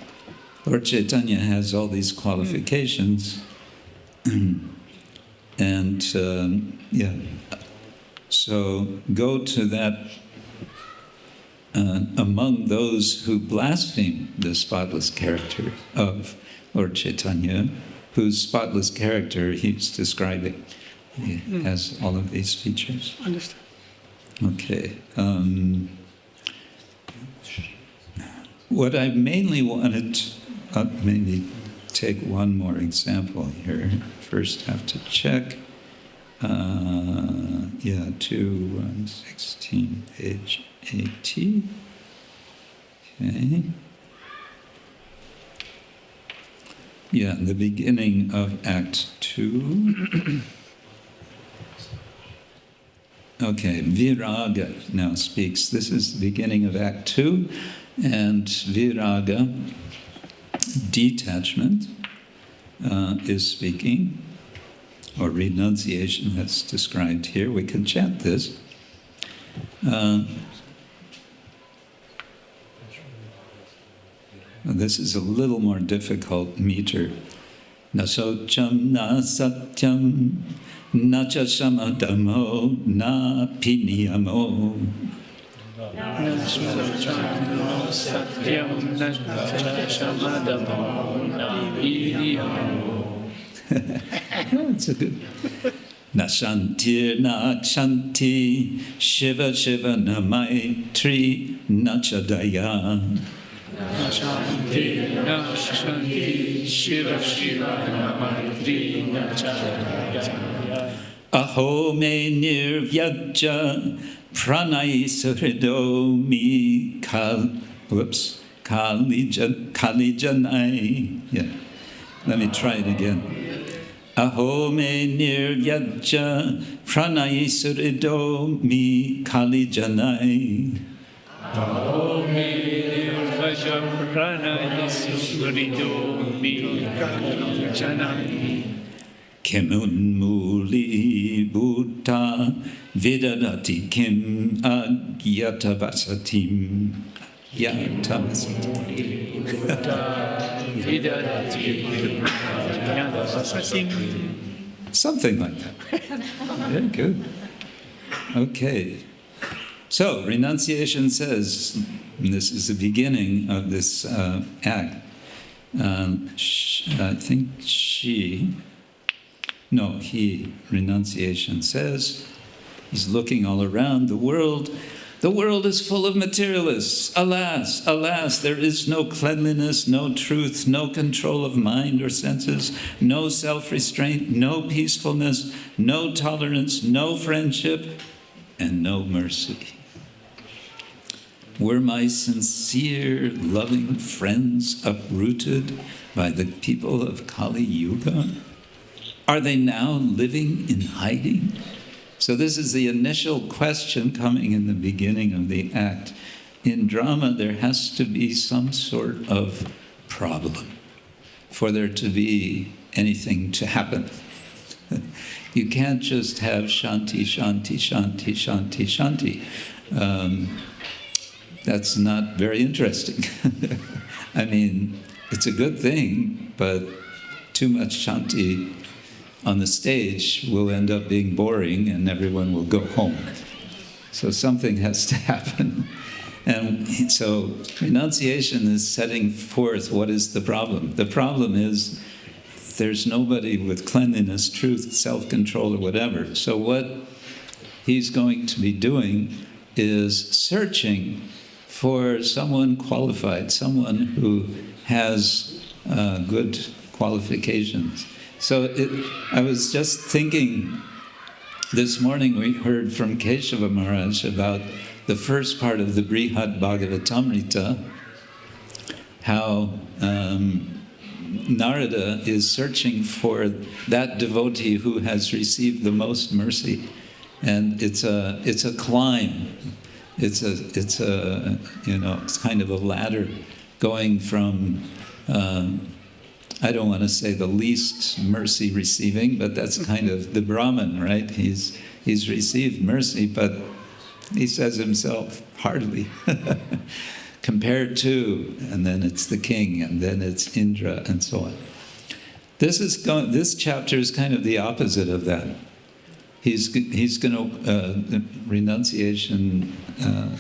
Lord Chaitanya has all these qualifications, and so go to that among those who blaspheme the spotless character of Lord Chaitanya, whose spotless character he's describing. He has all of these features. Understand. Okay. What I mainly wanted, maybe take one more example here. First have to check. 216, page 80. Okay. Yeah, the beginning of Act 2. Okay, Viraga now speaks. This is the beginning of Act 2, and Viraga, detachment, is speaking, or renunciation that's described here. We can chant this. This is a little more difficult meter. Na socham, na satyam, na cha samadamo, na piniyamo. Na socham, na satyam, na cha samadamo, na piniyamo. That's a good. Na shantir, na shanti, shiva shiva na maitri, na chadaya. Na shanti, shiva shiva na maitri, na chadaya. Aho me nirvyajya pranay sahrido mi kalijanai. Yeah, let me try it again. Aho me nirvyajya pranay sahrido mi kalijanai. Aho me nirvyajya pranay sahrido mi kalijanai. Kemunmuli Buddha Vedadati Kim Agyatavasatim. Something like that. Very good. Okay. So, renunciation says, and this is the beginning of this act. I think he, renunciation says, he's looking all around the world. The world is full of materialists. Alas, alas, there is no cleanliness, no truth, no control of mind or senses, no self-restraint, no peacefulness, no tolerance, no friendship, and no mercy. Were my sincere, loving friends uprooted by the people of Kali Yuga? Are they now living in hiding? So this is the initial question coming in the beginning of the act. In drama, there has to be some sort of problem for there to be anything to happen. You can't just have shanti, shanti, shanti, shanti, shanti. That's not very interesting. I mean, it's a good thing, but too much shanti on the stage will end up being boring and everyone will go home. So something has to happen. And so renunciation is setting forth what is the problem. The problem is there's nobody with cleanliness, truth, self-control, or whatever. So what he's going to be doing is searching for someone qualified, someone who has good qualifications. So I was just thinking, this morning we heard from Keshava Maharaj about the first part of the Brihad Bhagavatamrita, how Narada is searching for that devotee who has received the most mercy, and it's a climb. It's kind of a ladder going from I don't want to say the least mercy receiving, but that's kind of the Brahman, right? He's received mercy, but he says himself, hardly. Compared to, and then it's the king, and then it's Indra, and so on. This chapter is kind of the opposite of that. He's going to, renunciation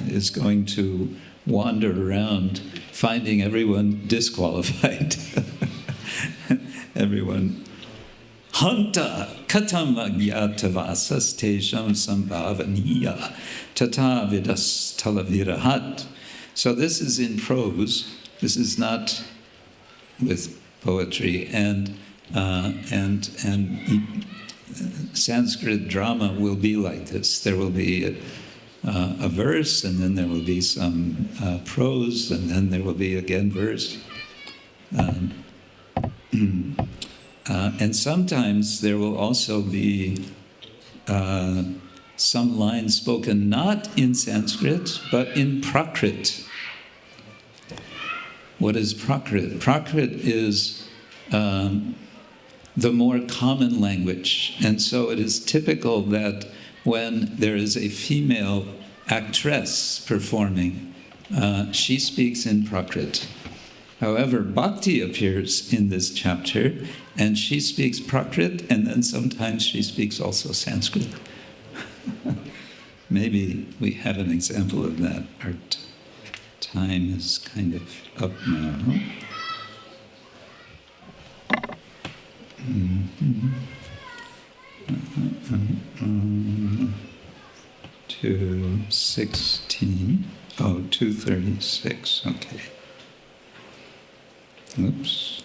is going to wander around finding everyone disqualified. Everyone. Hanta katam agyatavasas tesham sambhavaniya tata vidas talavirahat. So this is in prose. This is not with poetry, and Sanskrit drama will be like this. There will be a verse, and then there will be some prose, and then there will be again verse. And sometimes there will also be some lines spoken not in Sanskrit, but in Prakrit. What is Prakrit? Prakrit is the more common language. And so it is typical that when there is a female actress performing, she speaks in Prakrit. However, Bhakti appears in this chapter, and she speaks Prakrit, and then sometimes she speaks also Sanskrit. Maybe we have an example of that. Our time is kind of up now. 2:16. Oh, 2:36. Okay. Oops.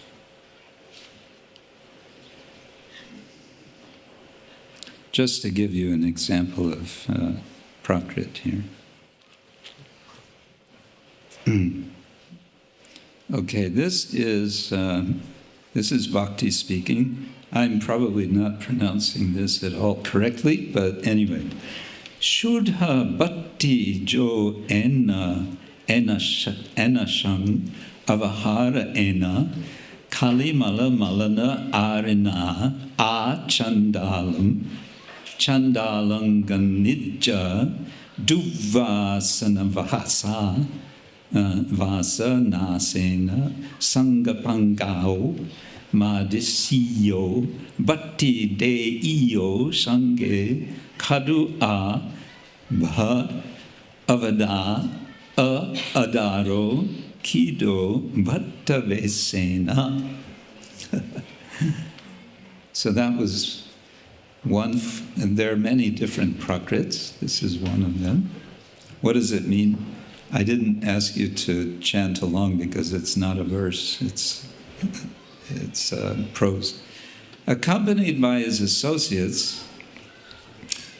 Just to give you an example of Prakrit here. Okay, this is Bhakti speaking. I'm probably not pronouncing this at all correctly, but anyway. Shuddha bhakti jo enashang avahara ena kalimala malana arena a chandalam chandalanganidja duvasana vahasa vasa nasena sangapangao madisiyo bhatti deiyo sange kadu a bha avada adaro kido bhattavesena. So that was one, and there are many different prakrits. This is one of them. What does it mean? I didn't ask you to chant along because it's not a verse, it's prose. Accompanied by his associates,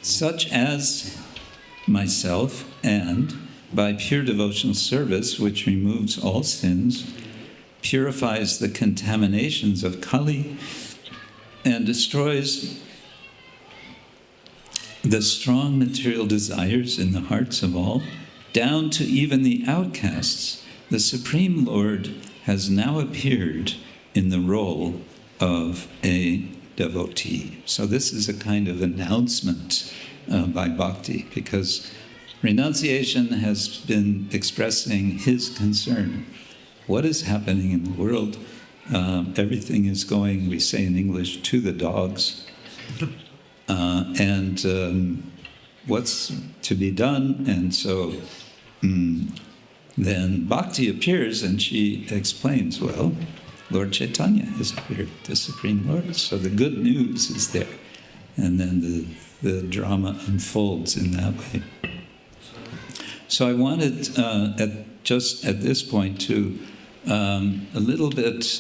such as myself and by pure devotional service, which removes all sins, purifies the contaminations of Kali, and destroys the strong material desires in the hearts of all, down to even the outcasts, the Supreme Lord has now appeared in the role of a devotee. So this is a kind of announcement by Bhakti, because renunciation has been expressing his concern. What is happening in the world? Everything is going, we say in English, to the dogs. And what's to be done? And so then Bhakti appears and she explains, well, Lord Chaitanya has appeared, the Supreme Lord. So the good news is there. And then the drama unfolds in that way. So I wanted, just at this point, to a little bit,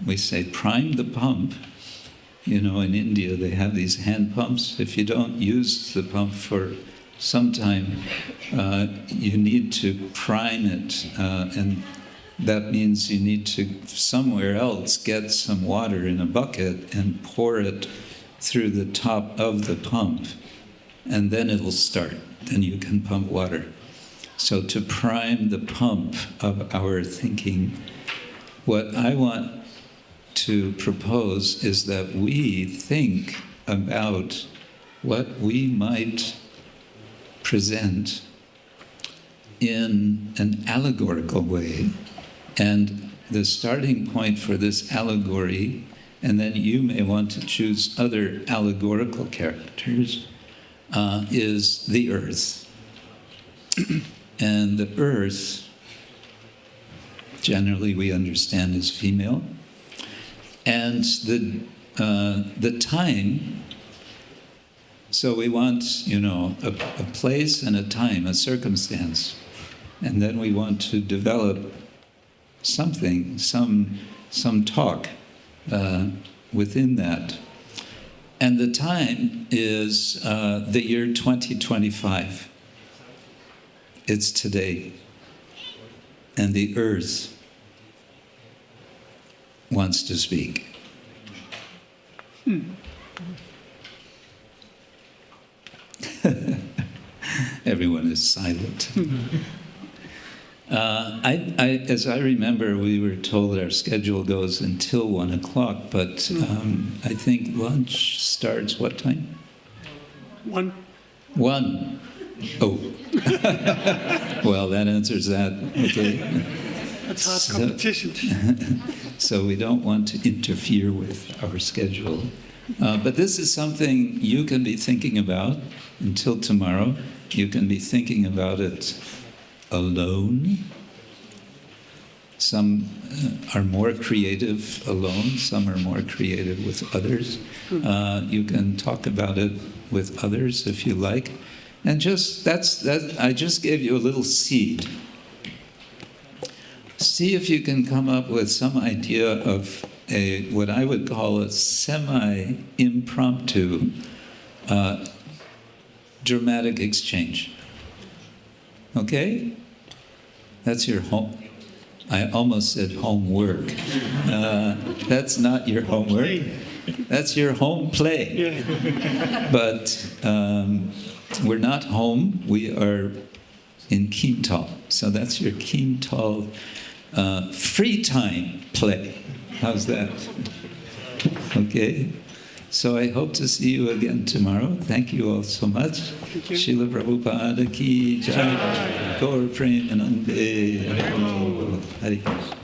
we say, prime the pump. You know, in India, they have these hand pumps. If you don't use the pump for some time, you need to prime it. And that means you need to, somewhere else, get some water in a bucket and pour it through the top of the pump. And then it'll start. Then you can pump water. So to prime the pump of our thinking, what I want to propose is that we think about what we might present in an allegorical way. And the starting point for this allegory, and then you may want to choose other allegorical characters, is the earth. And the earth, generally we understand, is female. And the time, so we want, you know, a place and a time, a circumstance. And then we want to develop something, some talk within that. And the time is the year 2025. It's today. And the earth wants to speak. Everyone is silent. As I remember, we were told our schedule goes until 1 o'clock, but I think lunch starts what time? 1. 1. Oh. Well, that answers that. Okay. That's hard competition. So we don't want to interfere with our schedule. But this is something you can be thinking about until tomorrow. You can be thinking about it alone. Some are more creative alone. Some are more creative with others. You can talk about it with others if you like. And just I just gave you a little seed. See if you can come up with some idea of what I would call a semi-impromptu dramatic exchange. Okay? That's your home. I almost said homework. That's not your homework. That's your home play. But we're not home. We are in Kiental. So that's your Kiental free time play. How's that? Okay. So I hope to see you again tomorrow. Thank you all so much. Srila Prabhupada ki jai. Gaur Premanande. Hare Krishna.